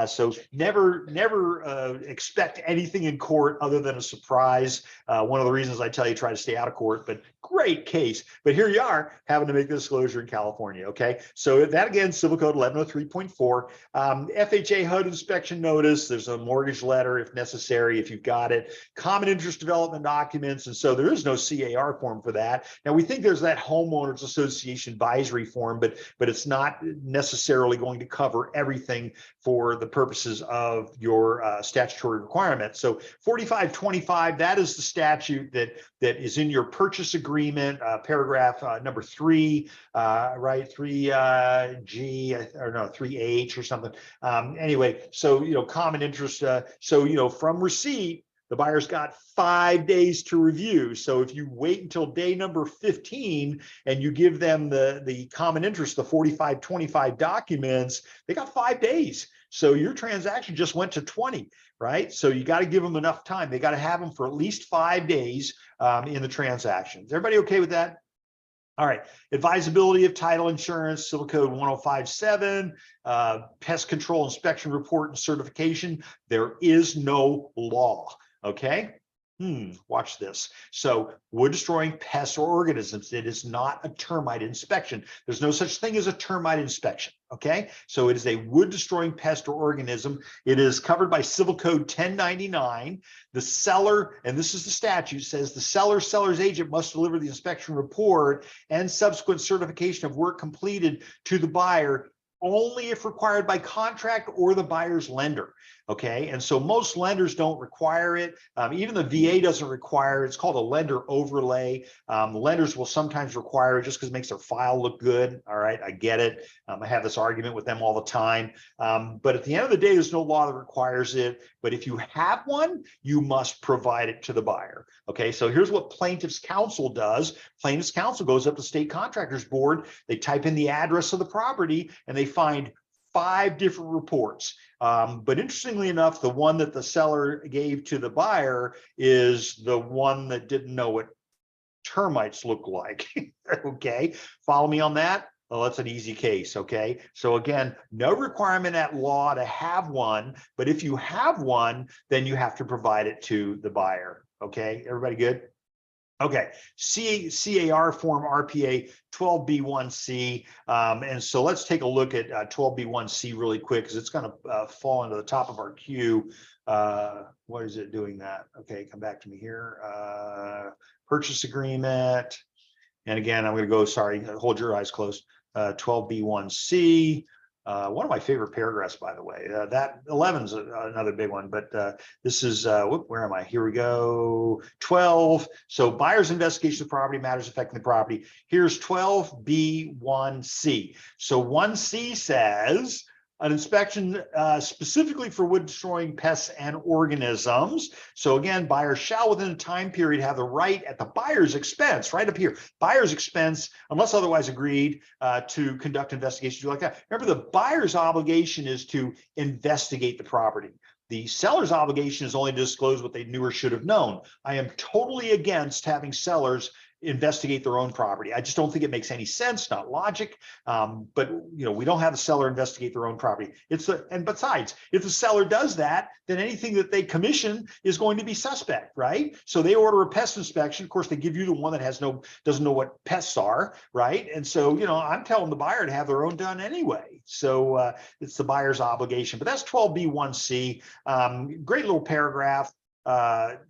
So never expect anything in court other than a surprise. One of the reasons I tell you try to stay out of court, but great case. But here you are having to make the disclosure in California. Okay, so that again, Civil Code 1103.4, FHA HUD inspection notice. There's a mortgage letter if necessary, if you've got it. Common interest development documents, and so there is no CAR form for that. Now we think there's that homeowners association advisory form, but it's not necessarily going to cover everything for the purposes of your statutory requirement. So 4525, that is the statute that is in your purchase agreement agreement, paragraph number 3, right? 3G or no 3H or something. Anyway, so common interest. So from receipt, the buyer's got 5 days to review. So if you wait until day number 15 and you give them the common interest, the 4525 documents, they got 5 days. So your transaction just went to 20, right? So you got to give them enough time. They got to have them for at least 5 days in the transaction. Is everybody okay with that? All right, advisability of title insurance, Civil Code 1057, pest control inspection report and certification. There is no law. Okay. Watch this. So wood destroying pests or organisms. It is not a termite inspection. There's no such thing as a termite inspection. Okay. So it is a wood destroying pest or organism. It is covered by Civil Code 1099. The seller, and this is the statute, says the seller's agent must deliver the inspection report and subsequent certification of work completed to the buyer only if required by contract or the buyer's lender. Okay, and so most lenders don't require it. Even the VA doesn't require it. It's called a lender overlay. Lenders will sometimes require it just because it makes their file look good. All right, I get it. I have this argument with them all the time. But at the end of the day, there's no law that requires it. But if you have one, you must provide it to the buyer. Okay, so here's what plaintiff's counsel does. Plaintiff's counsel goes up to state contractors board. They type in the address of the property and they find 5 different reports. But interestingly enough, the one that the seller gave to the buyer is the one that didn't know what termites look like. Okay, follow me on that? Well, that's an easy case. Okay, so again, no requirement at law to have one, but if you have one, then you have to provide it to the buyer. Okay, everybody good? Okay, CAR form RPA 12B1C. And so let's take a look at 12B1C really quick because it's going to fall into the top of our queue. What is it doing that? Okay, come back to me here. Purchase agreement. And again, I'm going to go, sorry, hold your eyes closed. 12B1C. One of my favorite paragraphs, by the way. That 11 is another big one, but this is, where am I? Here we go. 12. So buyer's investigation of property matters affecting the property. Here's 12B1C. So 1C says, an inspection specifically for wood destroying pests and organisms. So again, buyer shall within a time period have the right at the buyer's expense, right up here, buyer's expense, unless otherwise agreed to conduct investigations like that. Remember, the buyer's obligation is to investigate the property. The seller's obligation is only to disclose what they knew or should have known. I am totally against having sellers investigate their own property. I just don't think it makes any sense, not logic. But we don't have the seller investigate their own property. And besides, if the seller does that, then anything that they commission is going to be suspect, right? So they order a pest inspection. Of course, they give you the one that doesn't know what pests are, right? And so I'm telling the buyer to have their own done anyway. So it's the buyer's obligation. But that's 12B1C. Great little paragraph. But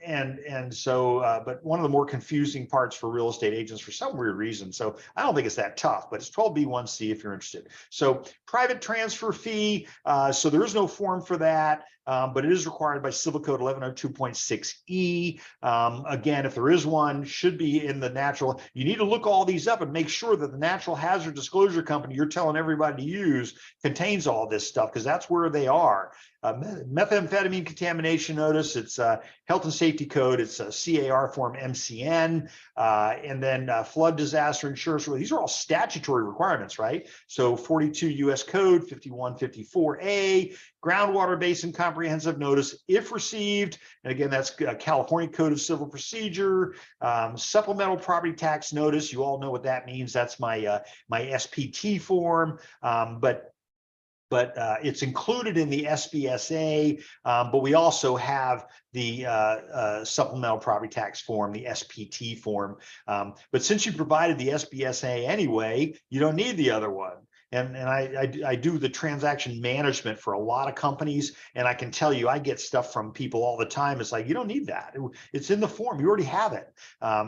one of the more confusing parts for real estate agents for some weird reason. So I don't think it's that tough, but it's 12B1C if you're interested. So private transfer fee. So there is no form for that, but it is required by Civil Code 1102.6E. Again, if there is one, should be in the natural. You need to look all these up and make sure that the natural hazard disclosure company you're telling everybody to use contains all this stuff, because that's where they are. Methamphetamine contamination notice, it's health and safety code, it's a CAR form MCN, and then flood disaster insurance. These are all statutory requirements, right? So 42 US code 5154A, groundwater basin comprehensive notice if received. And again, that's California Code of Civil Procedure. Supplemental property tax notice, you all know what that means. That's my SPT form. But it's included in the SBSA, but we also have the supplemental property tax form, the SPT form. But since you provided the SBSA anyway, you don't need the other one. And I do the transaction management for a lot of companies, and I can tell you, I get stuff from people all the time. It's like, you don't need that. It's in the form. You already have it.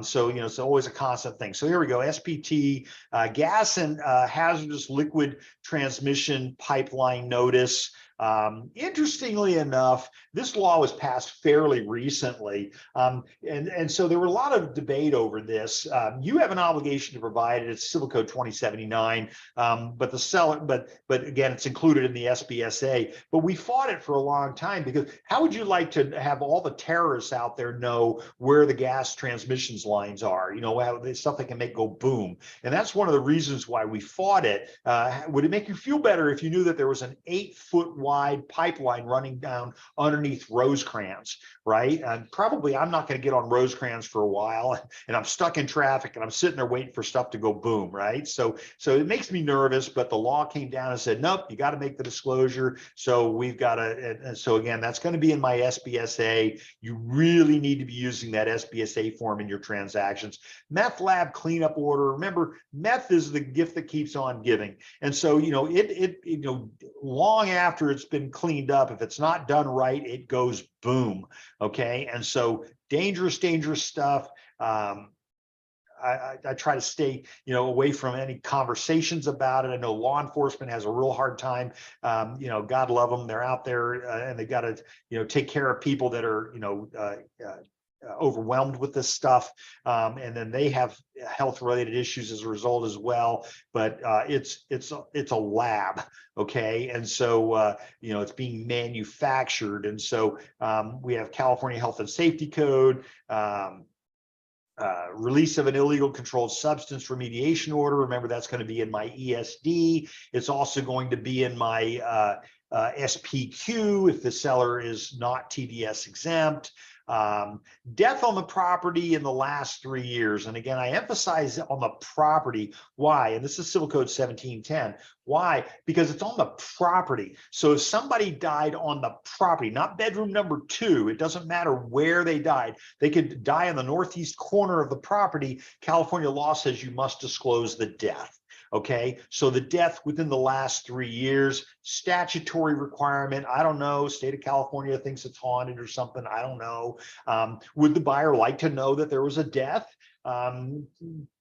So, it's always a constant thing. So here we go. SPT, gas and hazardous liquid transmission pipeline notice. Interestingly enough, this law was passed fairly recently, and so there were a lot of debate over this. You have an obligation to provide it. It's Civil Code 2079, but the seller, but again, it's included in the SBSA. But we fought it for a long time because how would you like to have all the terrorists out there know where the gas transmissions lines are? You know, stuff that can make go boom. And that's one of the reasons why we fought it. Would it make you feel better if you knew that there was an 8-foot wide pipeline running down underneath Rosecrans, right? And probably I'm not going to get on Rosecrans for a while, and I'm stuck in traffic and I'm sitting there waiting for stuff to go boom, right? So it makes me nervous, but the law came down and said, nope, you got to make the disclosure. So we've got to, and so again, that's going to be in my SBSA. You really need to be using that SBSA form in your transactions. Meth lab cleanup order. Remember, meth is the gift that keeps on giving. And so, you know, long after it's been cleaned up, if it's not done right, it goes boom. Okay. And so dangerous stuff. I try to stay, you know, away from any conversations about it. I know law enforcement has a real hard time. You know, God love them. They're out there and they got to, you know, take care of people that are, you know, overwhelmed with this stuff, and then they have health-related issues as a result as well. But it's a lab, okay, and so you know, it's being manufactured, and so we have California Health and Safety Code. Release of an illegal controlled substance remediation order. Remember, that's going to be in my ESD. It's also going to be in my SPQ if the seller is not TDS exempt. Death on the property in the last 3 years. And again, I emphasize on the property. Why? And this is Civil Code 1710. Why? Because it's on the property. So if somebody died on the property, not bedroom number 2, it doesn't matter where they died. They could die in the northeast corner of the property. California law says you must disclose the death. Okay, so the death within the last 3 years, statutory requirement. I don't know. State of California thinks it's haunted or something. I don't know. Would the buyer like to know that there was a death?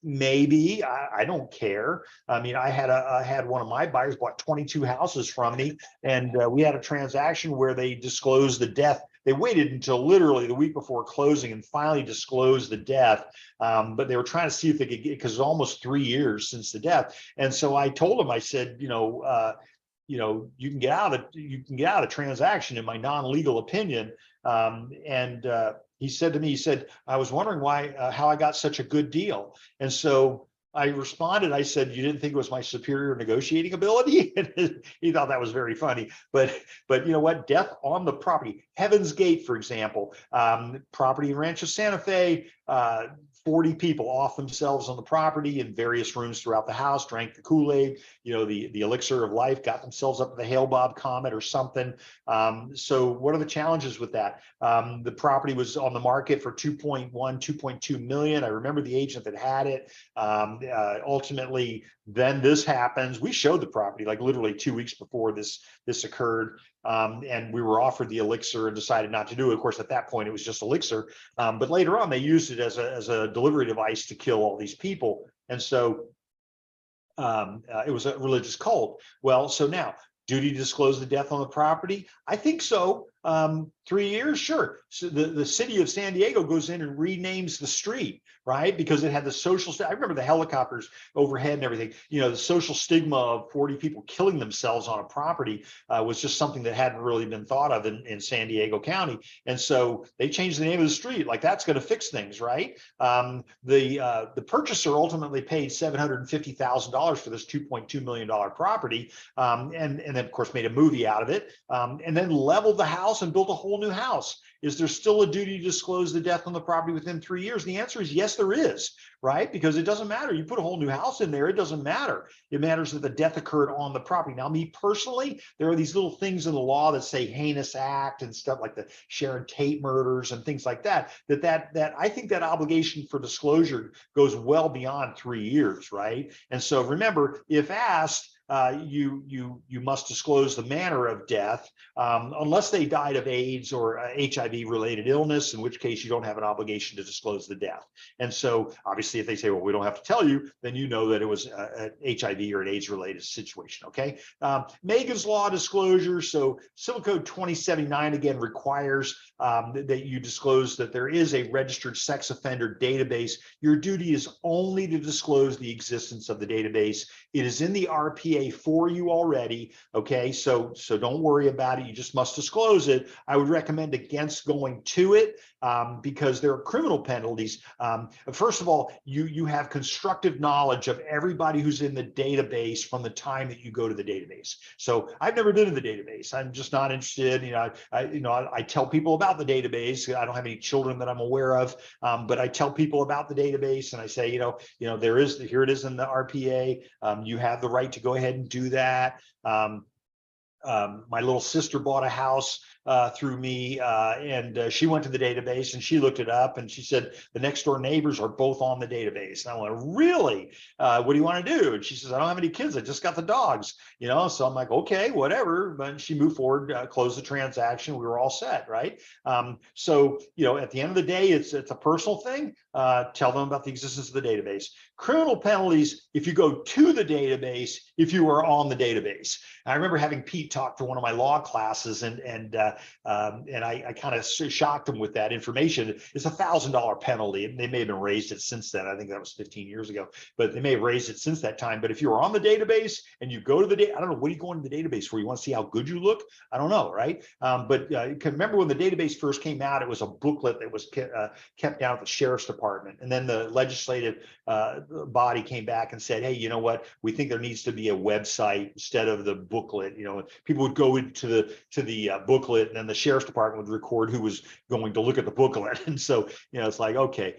Maybe. I don't care. I mean, I had one of my buyers bought 22 houses from me, and we had a transaction where they disclosed the death. They waited until literally the week before closing and finally disclosed the death. But they were trying to see if they could get, because it's almost 3 years since the death. And so I told them, I said, you know, you can get out of the transaction in my non-legal opinion. He said to me, he said, I was wondering why, how I got such a good deal. And so I responded, I said, you didn't think it was my superior negotiating ability? And he thought that was very funny. But you know what? Death on the property. Heaven's Gate, for example, property in Rancho Santa Fe, 40 people off themselves on the property in various rooms throughout the house, drank the Kool-Aid, you know, the elixir of life, got themselves up to the Hale-Bopp comet or something. So what are the challenges with that? The property was on the market for 2.1, 2.2 million. I remember the agent that had it. Ultimately, then this happens. We showed the property like literally 2 weeks before this occurred. And we were offered the elixir and decided not to do it. Of course, at that point, it was just elixir. But later on, they used it as a delivery device to kill all these people. And so it was a religious cult. Well, so now, duty to disclose the death on the property? I think so. 3 years, sure. So the city of San Diego goes in and renames the street, right? Because it had the social, I remember the helicopters overhead and everything, you know, the social stigma of 40 people killing themselves on a property was just something that hadn't really been thought of in San Diego County. And so they changed the name of the street, like that's going to fix things, right? The purchaser ultimately paid $750,000 for this $2.2 million property, and then of course made a movie out of it, and then leveled the house and built a whole new house. Is there still a duty to disclose the death on the property within 3 years? The answer is yes, there is, right? Because it doesn't matter. You put a whole new house in there, it doesn't matter. It matters that the death occurred on the property. Now, me personally, there are these little things in the law that say heinous act and stuff like the Sharon Tate murders and things like that, that I think that obligation for disclosure goes well beyond 3 years, right? And so remember, if asked, you must disclose the manner of death, unless they died of AIDS or HIV related illness, in which case you don't have an obligation to disclose the death. And so obviously if they say, well, we don't have to tell you, then you know that it was an HIV or an AIDS related situation. Okay. Megan's Law disclosure. So Civil Code 2079 again requires that you disclose that there is a registered sex offender database. Your duty is only to disclose the existence of the database. It is in the RPA for you already. Okay, so don't worry about it. You just must disclose it. I would recommend against going to it because there are criminal penalties. First of all, you have constructive knowledge of everybody who's in the database from the time that you go to the database. So I've never been in the database. I'm just not interested. I tell people about the database. I don't have any children that I'm aware of, but I tell people about the database and I say, here it is in the RPA. You have the right to go ahead and do that. My little sister bought a house through me, and she went to the database and she looked it up and she said the next door neighbors are both on the database. And I went, really? What do you want to do? And she says, I don't have any kids. I just got the dogs. So I'm like, okay, whatever. But she moved forward, closed the transaction. We were all set, right? So at the end of the day, it's a personal thing. Tell them about the existence of the database. Criminal penalties if you go to the database, if you are on the database. I remember having Pete talk to one of my law classes, and I kind of shocked him with that information. It's $1,000 penalty, and they may have been raised it since then. I think that was 15 years ago, but they may have raised it since that time. But if you're on the database and you go to the I don't know, what are you going to the database for? You want to see how good you look? I don't know, right? But you can remember when the database first came out, it was a booklet that was kept down at the sheriff's department, and then the legislative body came back and said, hey, you know what? We think there needs to be a website instead of the booklet. People would go into the booklet, and then the sheriff's department would record who was going to look at the booklet. And so it's like, okay,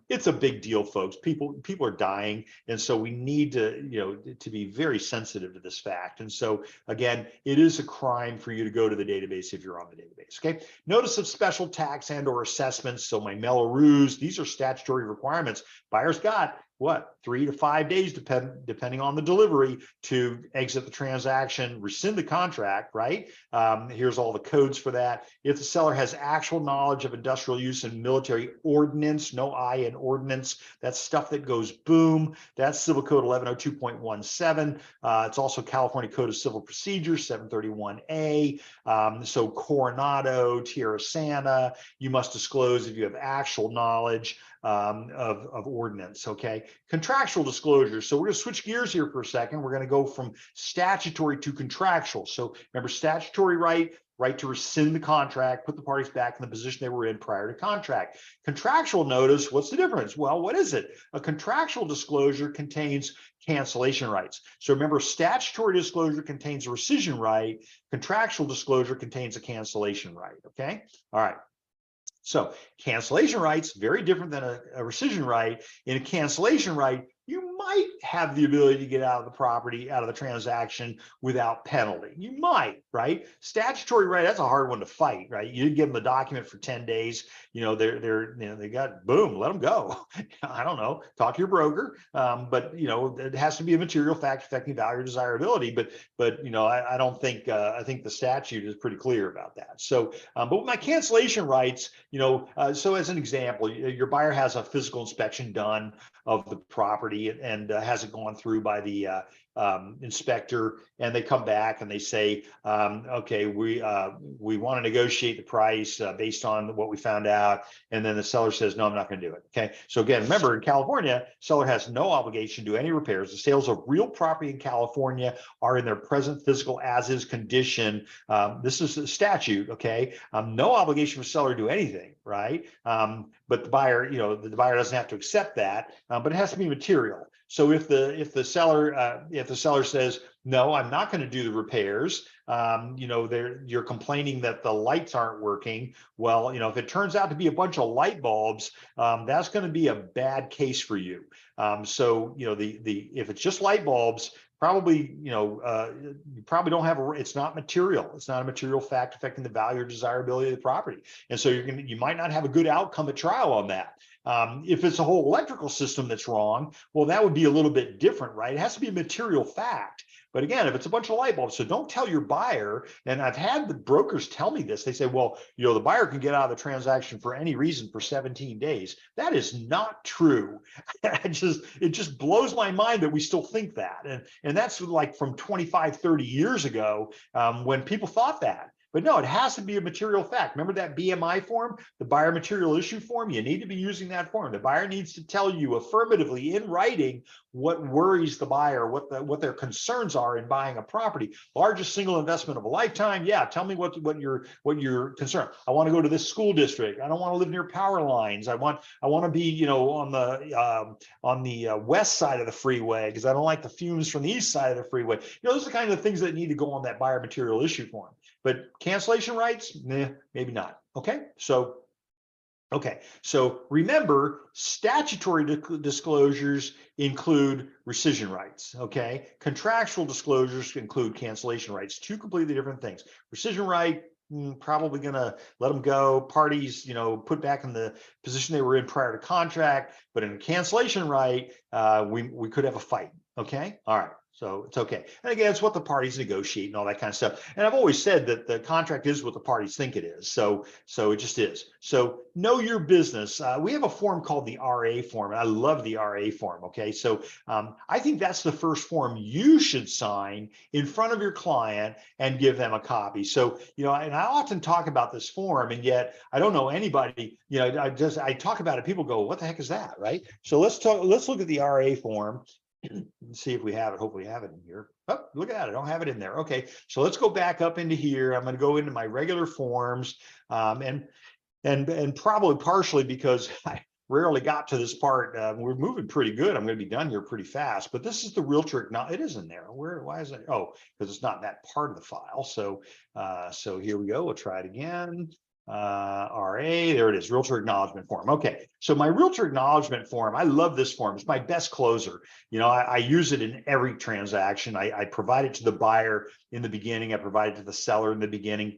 it's a big deal, folks. People are dying, and so we need to be very sensitive to this fact. And so again, it is a crime for you to go to the database if you're on the database. Okay, notice of special tax and or assessments. So my Melrose, these are statutory requirements. Buyers got 3 to 5 days, depending on the delivery, to exit the transaction, rescind the contract, right? Here's all the codes for that. If the seller has actual knowledge of industrial use and military ordnance, no I in ordnance, that's stuff that goes boom. That's Civil Code 1102.17. It's also California Code of Civil Procedure 731A. So Coronado, Tierra Santa, you must disclose if you have actual knowledge of ordinance. Okay, contractual disclosure. So we're going to switch gears here for a second. We're going to go from statutory to contractual. So remember, statutory right to rescind the contract, put the parties back in the position they were in prior to contract. Contractual notice, what's the difference? Well, what is it? A contractual disclosure contains cancellation rights. So remember, statutory disclosure contains a rescission right. Contractual disclosure contains a cancellation right. Okay, all right. So cancellation rights, very different than a rescission right. In a cancellation right, you might have the ability to get out of the property, out of the transaction without penalty. You might, right? Statutory right, that's a hard one to fight, right? You didn't give them the document for 10 days. They got boom, let them go. I don't know, talk to your broker. But it has to be a material fact affecting value or desirability. But I don't think I think the statute is pretty clear about that. So, but with my cancellation rights, so as an example, your buyer has a physical inspection done of the property and has it gone through by the inspector, and they come back and they say, okay, we want to negotiate the price based on what we found out. And then the seller says, no, I'm not going to do it. Okay. So again, remember, in California, seller has no obligation to do any repairs. The sales of real property in California are in their present physical as is condition. This is the statute. Okay. No obligation for seller to do anything. Right. But the buyer, the buyer doesn't have to accept that, but it has to be material. So if the seller says, no, I'm not going to do the repairs, you're complaining that the lights aren't working. Well, if it turns out to be a bunch of light bulbs, that's going to be a bad case for you. So if it's just light bulbs, probably you probably don't have it's not material. It's not a material fact affecting the value or desirability of the property, and so you might not have a good outcome at trial on that. If it's a whole electrical system that's wrong, well, that would be a little bit different, right? It has to be a material fact. But again, if it's a bunch of light bulbs, so don't tell your buyer, and I've had the brokers tell me this, they say, well, the buyer can get out of the transaction for any reason for 17 days. That is not true. It just blows my mind that we still think that. And that's like from 25, 30 years ago, when people thought that. But no, it has to be a material fact. Remember that BMI form, the buyer material issue form? You need to be using that form. The buyer needs to tell you affirmatively in writing what worries the buyer, what their concerns are in buying a property. Largest single investment of a lifetime. Yeah, tell me what your concern. I want to go to this school district. I don't want to live near power lines. I want to be on the west side of the freeway because I don't like the fumes from the east side of the freeway. Those are the kind of things that need to go on that buyer material issue form. But cancellation rights, maybe not. Okay, so remember, statutory disclosures include rescission rights. Okay, contractual disclosures include cancellation rights. Two completely different things. Rescission right, probably going to let them go. Parties, put back in the position they were in prior to contract. But in a cancellation right, we could have a fight. Okay, all right. So it's okay. And again, it's what the parties negotiate and all that kind of stuff. And I've always said that the contract is what the parties think it is. So it just is. So know your business. We have a form called the RA form, and I love the RA form. Okay, so I think that's the first form you should sign in front of your client and give them a copy. So and I often talk about this form, and yet I don't know anybody. I talk about it. People go, "What the heck is that?" Right? So let's look at the RA form. Let's see if we have it. Hopefully we have it in here. Oh, look at that. I don't have it in there. Okay, so let's go back up into here. I'm going to go into my regular forms, and probably partially because I rarely got to this part. We're moving pretty good. I'm going to be done here pretty fast. But this is the realtor. Now it is in there. Why is it? Oh, because it's not that part of the file. So here we go. We'll try it again. RA, there it is, realtor acknowledgement form. Okay, so my realtor acknowledgement form, I love this form. It's my best closer. I use it in every transaction. I provide it to the buyer in the beginning. I provide it to the seller in the beginning.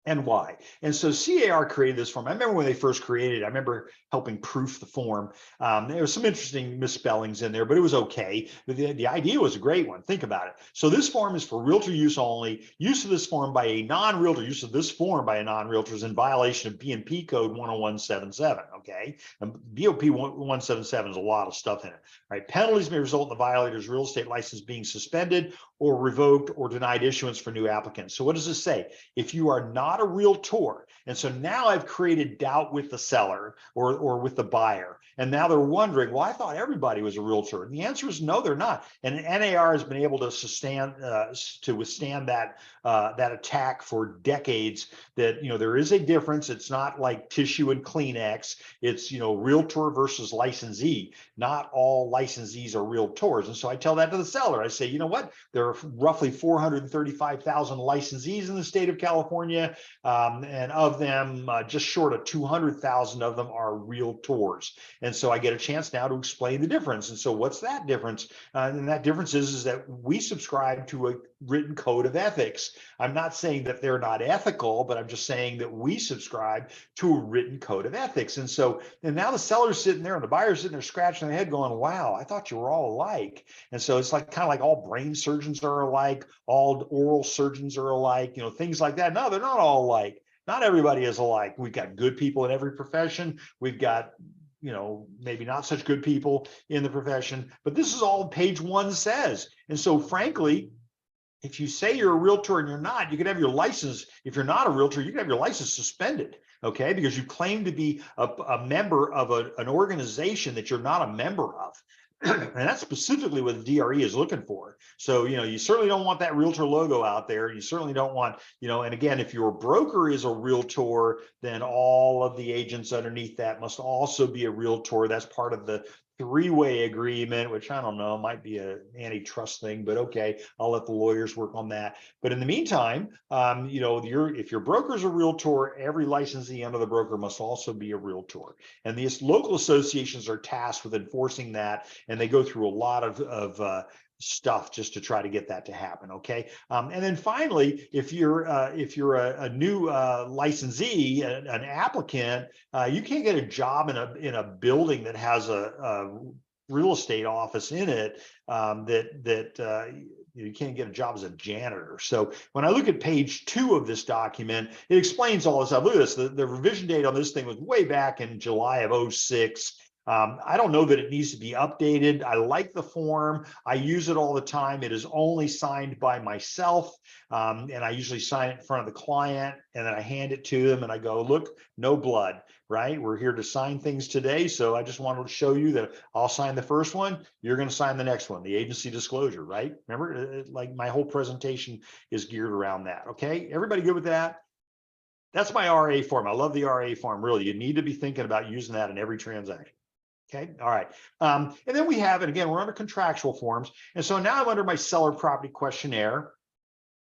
And why? And so CAR created this form. I remember when they first created it, I remember helping proof the form. There was some interesting misspellings in there, but it was okay. But the idea was a great one. Think about it. So this form is for realtor use only. Use of this form by a non-realtor, use of this form by a non-realtor is in violation of BNP code 10177. Okay. And BOP 177 is a lot of stuff in it. Right. Penalties may result in the violator's real estate license being suspended or revoked or denied issuance for new applicants. So what does this say? If you are not a realtor, and so now I've created doubt with the seller or with the buyer, and now they're wondering, well, I thought everybody was a realtor. And the answer is no, they're not. And NAR has been able to withstand that attack for decades. That there is a difference. It's not like tissue and Kleenex. It's realtor versus licensee. Not all licensees are realtors. And so I tell that to the seller. I say, you know what? There are roughly 435,000 licensees in the state of California, and of them, just short of 200,000 of them are realtors. And so I get a chance now to explain the difference. And so what's that difference? And that difference is that we subscribe to a written code of ethics. I'm not saying that they're not ethical, but I'm just saying that we subscribe to a written code of ethics. And now the seller's sitting there and the buyer's sitting there scratching their head going, wow, I thought you were all alike. And so it's like kind of like all brain surgeons are alike, all oral surgeons are alike, things like that. No, they're not all alike. Not everybody is alike. We've got good people in every profession. We've got maybe not such good people in the profession, but this is all page 1 says. And so frankly, if you say you're a realtor and you're not, you could have your license. If you're not a realtor, you can have your license suspended. Okay, because you claim to be a member of an organization that you're not a member of. And that's specifically what the DRE is looking for. So, you certainly don't want that realtor logo out there. You certainly don't want, and again, if your broker is a realtor, then all of the agents underneath that must also be a realtor. That's part of the 3-way agreement, which I don't know, might be an antitrust thing, but okay, I'll let the lawyers work on that. But in the meantime, if your broker's a realtor, every licensee under the broker must also be a realtor. And these local associations are tasked with enforcing that, and they go through a lot of stuff just to try to get that to happen. Okay. And then finally, if you're a new licensee, an applicant, you can't get a job in a building that has a real estate office in it that you can't get a job as a janitor. So when I look at page 2 of this document, it explains all this stuff. Look at this. The revision date on this thing was way back in July of 06. I don't know that it needs to be updated. I like the form. I use it all the time. It is only signed by myself. And I usually sign it in front of the client, and then I hand it to them and I go, look, no blood, right? We're here to sign things today. So I just wanted to show you that I'll sign the first one. You're going to sign the next one, the agency disclosure, right? Remember, like my whole presentation is geared around that. Okay. Everybody good with that? That's my RA form. I love the RA form. Really, you need to be thinking about using that in every transaction. Okay, all right. And then we have, and again, we're under contractual forms. And so now I'm under my seller property questionnaire.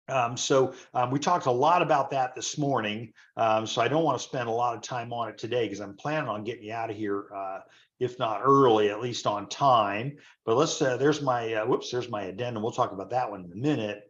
We talked a lot about that this morning. So I don't want to spend a lot of time on it today because I'm planning on getting you out of here, if not early, at least on time. But let's, there's my, there's my addendum. We'll talk about that one in a minute.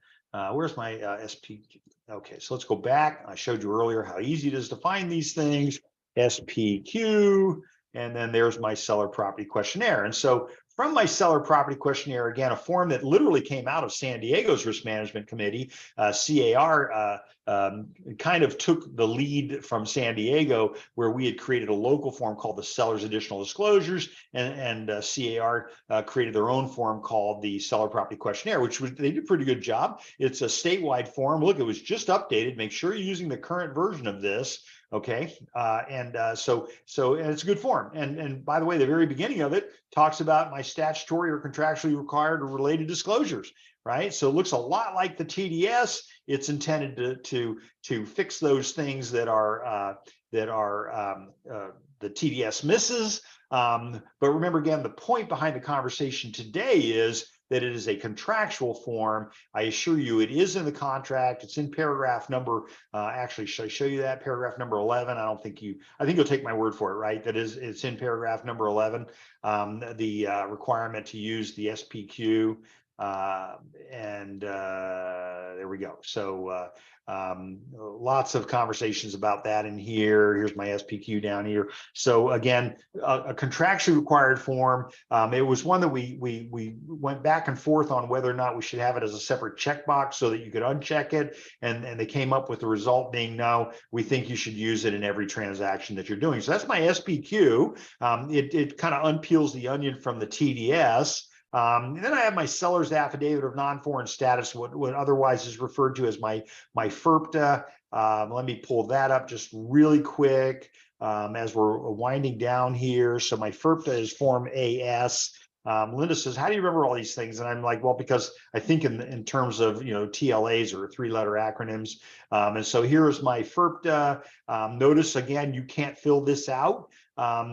Where's my SP? Okay, so let's go back. I showed you earlier how easy it is to find these things. SPQ. And then there's my seller property questionnaire. And so from my seller property questionnaire, again, a form that literally came out of San Diego's Risk Management Committee, CAR kind of took the lead from San Diego, where we had created a local form called the Seller's Additional Disclosures, and CAR created their own form called the Seller Property Questionnaire, which was, they did a pretty good job. It's a statewide form. Look, it was just updated. Make sure you're using the current version of this. Okay, so it's a good form. And by the way, the very beginning of it talks about my statutory or contractually required or related disclosures, right? So it looks a lot like the TDS. It's intended to fix those things that are the TDS misses. But remember, again, the point behind the conversation today is that it is a contractual form. I assure you it is in the contract. It's in paragraph number, actually, should I show you that? Paragraph number 11. I think you'll take my word for it, right? That is, it's in paragraph number 11, the requirement to use the SPQ. There we go. So lots of conversations about that in here. Here's my SPQ down here. So again, a contractually required form. It was one that we went back and forth on whether or not we should have it as a separate checkbox so that you could uncheck it. And they came up with the result being, no, we think you should use it in every transaction that you're doing. So that's my SPQ. It kind of unpeels the onion from the TDS. And then I have my seller's affidavit of non-foreign status, what otherwise is referred to as my FIRPTA. Let me pull that up just really quick as we're winding down here. So my FIRPTA is Form AS. Linda says, how do you remember all these things? And I'm like, well, because I think in terms of, TLAs or 3-letter acronyms. And so here is my FIRPTA. Notice again, you can't fill this out.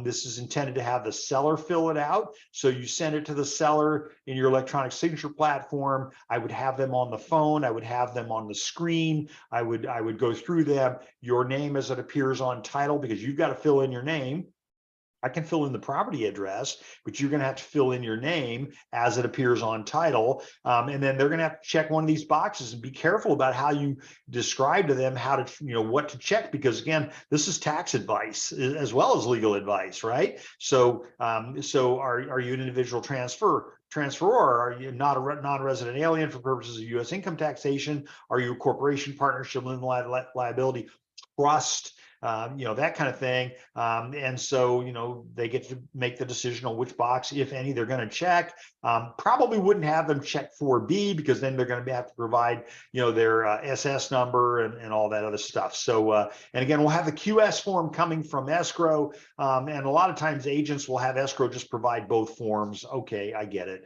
This is intended to have the seller fill it out. So you send it to the seller in your electronic signature platform. I would have them on the phone. I would have them on the screen. I would go through them, your name as it appears on title, because you've got to fill in your name. I can fill in the property address, but you're going to have to fill in your name as it appears on title. And then they're going to have to check one of these boxes, and be careful about how you describe to them how to, what to check, because again, this is tax advice as well as legal advice, right? So, are you an individual transferor? Are you not a non-resident alien for purposes of U.S. income taxation? Are you a corporation, partnership, limited liability, trust? That kind of thing. And so, they get to make the decision on which box, if any, they're going to check. Probably wouldn't have them check 4B, because then they're going to have to provide, their SS number and all that other stuff. So, and again, we'll have the QS form coming from escrow. And a lot of times agents will have escrow just provide both forms. Okay, I get it.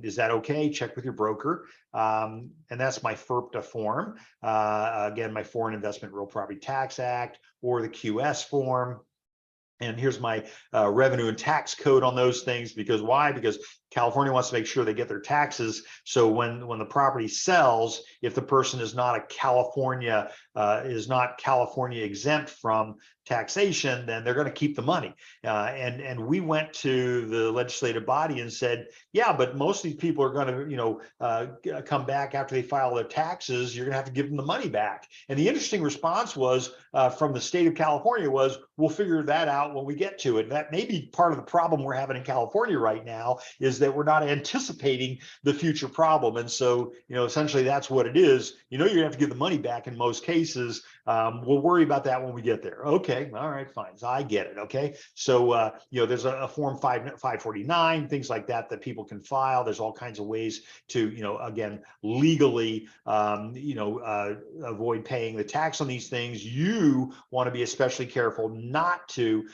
Is that okay? Check with your broker. And that's my FIRPTA form. Again, my Foreign Investment Real Property Tax Act, or the QS form. And here's my revenue and tax code on those things. Because why? Because California wants to make sure they get their taxes. So when the property sells, if the person is not California exempt from taxation, then they're going to keep the money. And we went to the legislative body and said, yeah, but most of these people are going to, come back after they file their taxes. You're going to have to give them the money back. And the interesting response was from the state of California was, we'll figure that out when we get to it. That may be part of the problem we're having in California right now, is that we're not anticipating the future problem. And so, essentially that's what it is. You're gonna have to give the money back in most cases. We'll worry about that when we get there. Okay, all right, fine. So I get it. Okay, so there's a form 549, things like that people can file. There's all kinds of ways to, again, legally, avoid paying the tax on these things. You want to be especially careful not to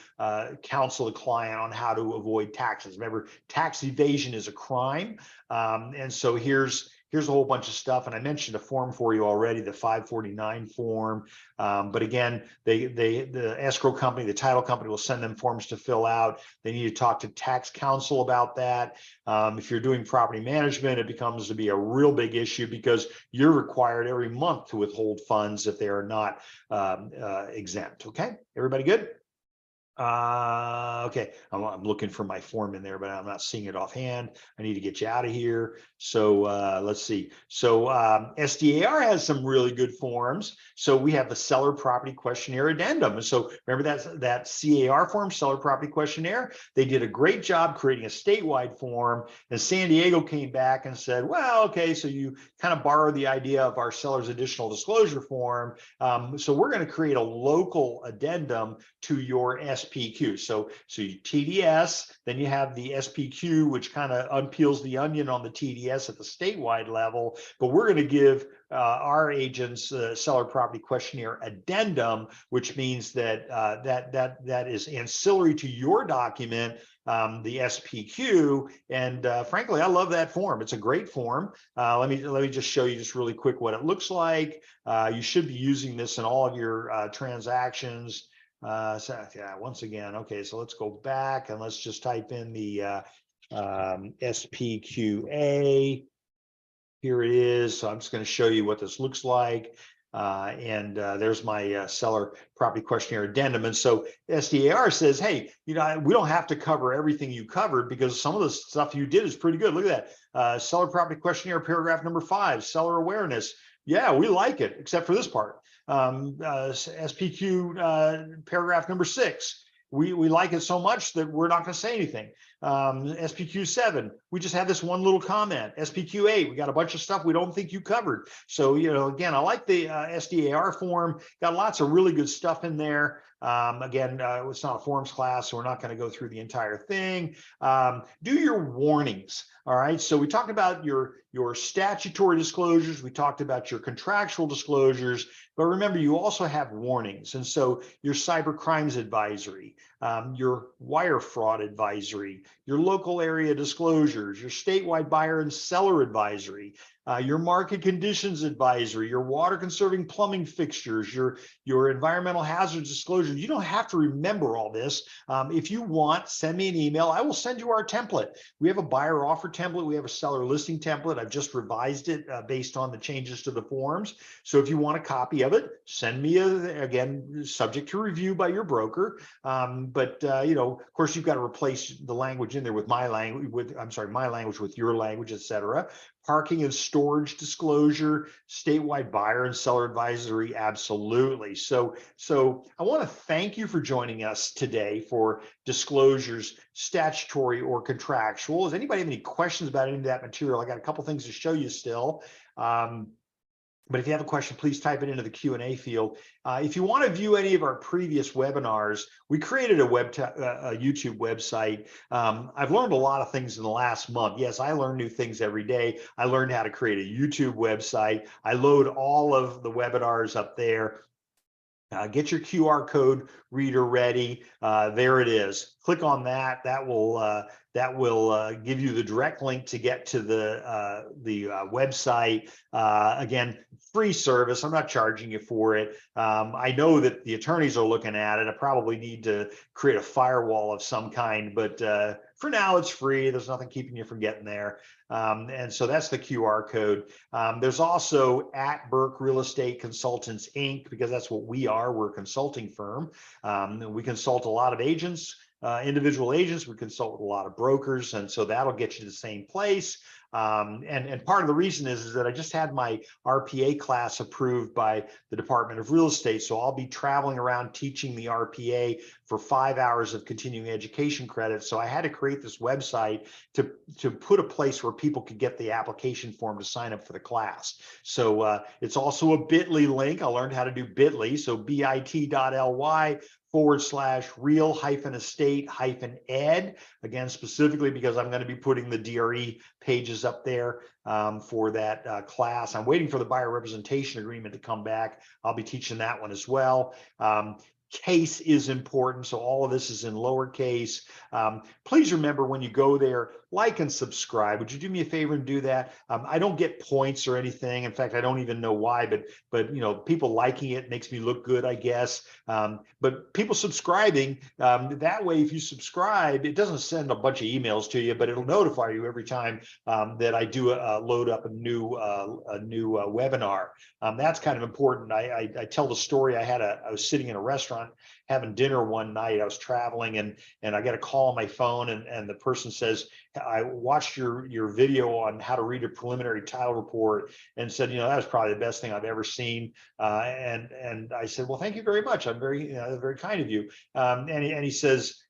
counsel the client on how to avoid taxes. Remember, tax evasion is a crime. And so here's a whole bunch of stuff. And I mentioned a form for you already, the 549 form. But again, the escrow company, the title company will send them forms to fill out. They need to talk to tax counsel about that. If you're doing property management, it becomes to be a real big issue because you're required every month to withhold funds if they are not exempt. Okay, everybody good? Okay, I'm looking for my form in there, but I'm not seeing it offhand. I need to get you out of here. So let's see. So SDAR has some really good forms. So we have the Seller Property Questionnaire Addendum. And so remember that CAR form, Seller Property Questionnaire? They did a great job creating a statewide form. And San Diego came back and said, well, okay, so you kind of borrowed the idea of our seller's additional disclosure form. So we're going to create a local addendum to your SPQ. So you TDS, then you have the SPQ, which kind of unpeels the onion on the TDS at the statewide level. But we're going to give our agents Seller Property Questionnaire Addendum, which means that that is ancillary to your document, the SPQ. And frankly, I love that form. It's a great form. Let me just show you just really quick what it looks like. You should be using this in all of your transactions. So yeah, once again, okay, so let's go back and let's just type in the SPQA. Here it is. So I'm just going to show you what this looks like. There's my Seller Property Questionnaire Addendum. And so SDAR says, hey, we don't have to cover everything you covered because some of the stuff you did is pretty good. Look at that. Seller Property Questionnaire, paragraph number 5, seller awareness. Yeah, we like it, except for this part. SPQ paragraph number 6. We like it so much that we're not going to say anything. SPQ 7, we just have this one little comment. SPQ 8, we got a bunch of stuff we don't think you covered. So, again, I like the SDAR form. Got lots of really good stuff in there. Again, it's not a forms class, so we're not going to go through the entire thing. Do your warnings. All right. So we talked about your statutory disclosures. We talked about your contractual disclosures. But remember, you also have warnings. And so your cyber crimes advisory, your wire fraud advisory, your local area disclosures, your statewide buyer and seller advisory, your market conditions advisory, your water conserving plumbing fixtures, your environmental hazards disclosures. You don't have to remember all this. If you want, send me an email. I will send you our template. We have a buyer offer template. We have a seller listing template. I've just revised it based on the changes to the forms. So if you want a copy of it, send me again, subject to review by your broker. Of course, you've got to replace the language in there with my language, my language with your language, etc. Parking and storage disclosure, statewide buyer and seller advisory, absolutely. So I want to thank you for joining us today for disclosures, statutory or contractual. Does anybody have any questions about any of that material? I got a couple things to show you still. But if you have a question, please type it into the Q&A field. If you want to view any of our previous webinars, we created a YouTube website. I've learned a lot of things in the last month. Yes, I learn new things every day. I learned how to create a YouTube website. I load all of the webinars up there. Get your QR code reader ready. There it is. Click on that. That will give you the direct link to get to the website. Again, free service. I'm not charging you for it. I know that the attorneys are looking at it. I probably need to create a firewall of some kind, but for now it's free. There's nothing keeping you from getting there. And so that's the QR code. There's also at Burke Real Estate Consultants, Inc., because that's what we are. We're a consulting firm. We consult a lot of agents, individual agents. We consult with a lot of brokers, and so that'll get you to the same place. And part of the reason is that I just had my RPA class approved by the Department of Real Estate. So I'll be traveling around teaching the RPA for 5 hours of continuing education credits. So I had to create this website to put a place where people could get the application form to sign up for the class. So it's also a bit.ly link. I learned how to do bit.ly. So bit.ly/real-estate-ed, again, specifically because I'm going to be putting the DRE pages up there for that class. I'm waiting for the buyer representation agreement to come back. I'll be teaching that one as well. Case is important, so all of this is in lowercase. Please remember, when you go there, like and subscribe. Would you do me a favor and do that? I don't get points or anything. In fact, I don't even know why, but you know, people liking it makes me look good, I guess. But people subscribing, that way, if you subscribe, it doesn't send a bunch of emails to you, but it'll notify you every time that I do load up a new webinar. That's kind of important. I tell the story. I was sitting in a restaurant having dinner one night. I was traveling, and I get a call on my phone, and the person says, I watched your video on how to read a preliminary title report, and said, you know, that was probably the best thing I've ever seen. And I said, well, thank you very much. I'm very, very kind of you. And he says,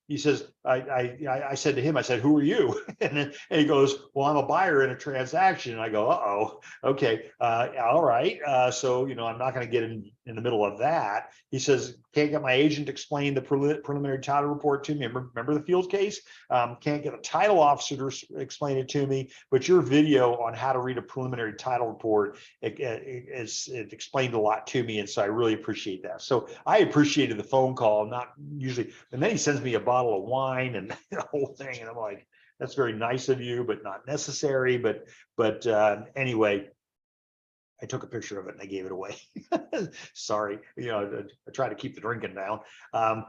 I said to him, I said, who are you? And he goes, well, I'm a buyer in a transaction. And I go, uh-oh, okay, all right. So, you know, I'm not going to get in the middle of that. He says, can't get my agent to explain the preliminary title report to me. Remember the field case? Can't get a title officer to explain it to me, but your video on how to read a preliminary title report, it explained a lot to me. And so I really appreciate that. So I appreciated the phone call, not usually. And then he sends me a bottle of wine and the whole thing. And I'm like, that's very nice of you, but not necessary. But anyway, I took a picture of it and I gave it away. Sorry, you know, I try to keep the drinking down.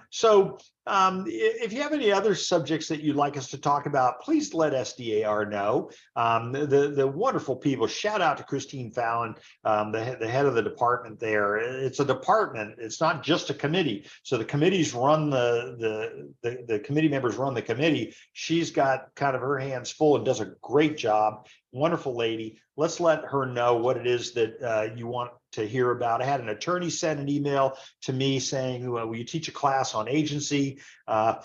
So if you have any other subjects that you'd like us to talk about, please let SDAR know. The wonderful people, shout out to Christine Fallon, the head of the department there. It's a department. It's not just a committee. So the committees run the committee members run the committee. She's got kind of her hands full and does a great job. Wonderful lady. Let's let her know what it is that you want to hear about. I had an attorney send an email to me saying, will you teach a class on agency? And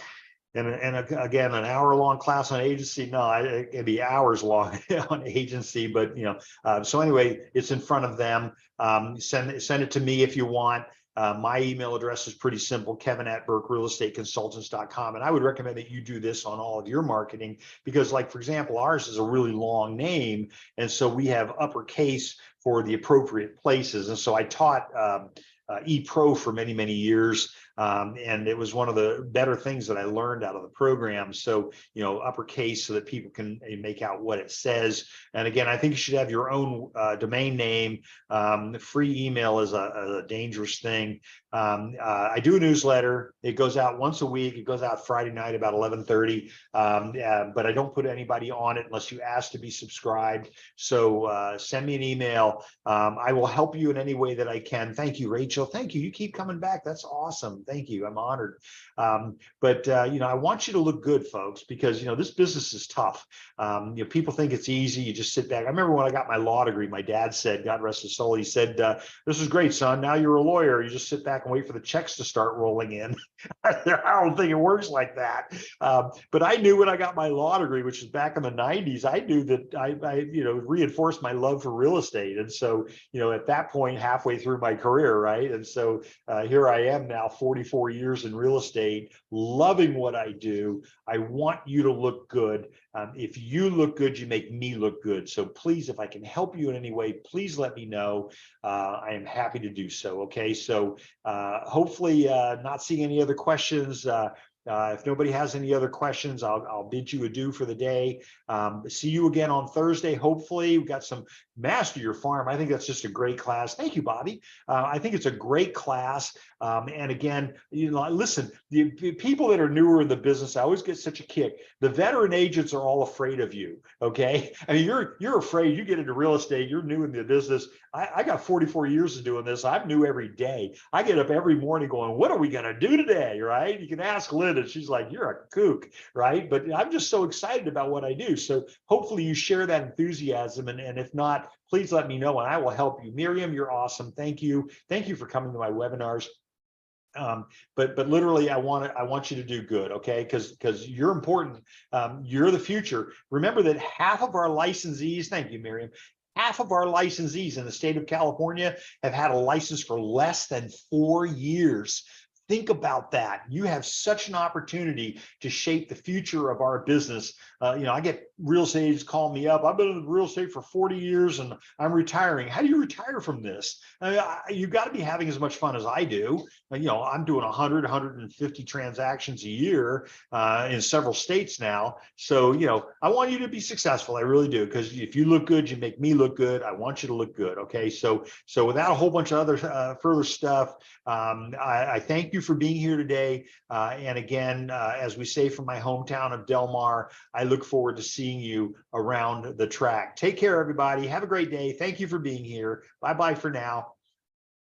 again, an hour-long class on agency? No, it'd be hours long on agency. But you know, so anyway, it's in front of them. Send it to me if you want. My email address is pretty simple, kevin@burkerealestateconsultants.com. And I would recommend that you do this on all of your marketing, because, like, for example, ours is a really long name. And so we have uppercase for the appropriate places. And so I taught ePro for many, many years. And it was one of the better things that I learned out of the program. So, you know, uppercase so that people can make out what it says. And again, I think you should have your own domain name. Free email is a dangerous thing. I do a newsletter. It goes out once a week. It goes out Friday night about 11:30. But I don't put anybody on it unless you ask to be subscribed. So send me an email. I will help you in any way that I can. Thank you, Rachel. Thank you. You keep coming back. That's awesome. Thank you. I'm honored. But you know, I want you to look good, folks, because, you know, this business is tough. You know, people think it's easy. You just sit back. I remember when I got my law degree, my dad said, God rest his soul, he said, this is great, son. Now you're a lawyer. You just sit back and wait for the checks to start rolling in. I don't think it works like that. But I knew when I got my law degree, which was back in the 90s, I knew that I you know, reinforced my love for real estate. And so, you know, at that point, halfway through my career, right? And so here I am now, 44 years in real estate, loving what I do. I want you to look good. If you look good, you make me look good. So please, if I can help you in any way, please let me know. I am happy to do so. Okay, so hopefully not seeing any other questions. If nobody has any other questions, I'll bid you adieu for the day. See you again on Thursday. Hopefully, we've got some master your farm. I think that's just a great class. Thank you, Bobby. I think it's a great class. And again, listen, the people that are newer in the business, I always get such a kick. The veteran agents are all afraid of you. Okay. I mean, you're afraid. You get into real estate, you're new in the business. I got 44 years of doing this. I'm new every day. I get up every morning going, what are we going to do today? Right. You can ask Linda. She's like, you're a kook. Right. But I'm just so excited about what I do. So hopefully you share that enthusiasm. And if not, please let me know and I will help you. Miriam, you're awesome. Thank you. Thank you for coming to my webinars. But literally, I want you to do good, okay? Because you're important. You're the future. Remember that half of our licensees, thank you, Miriam, half of our licensees in the state of California have had a license for less than 4 years. Think about that. You have such an opportunity to shape the future of our business. I get real estate agents call me up. I've been in real estate for 40 years and I'm retiring. How do you retire from this? You've got to be having as much fun as I do. I'm doing 100, 150 transactions a year in several states now. So, I want you to be successful. I really do. Because if you look good, you make me look good. I want you to look good. Okay. So without a whole bunch of other further stuff, I thank you for being here today. And again, as we say from my hometown of Del Mar, I look forward to seeing you around the track. Take care, everybody. Have a great day. Thank you for being here. Bye-bye for now.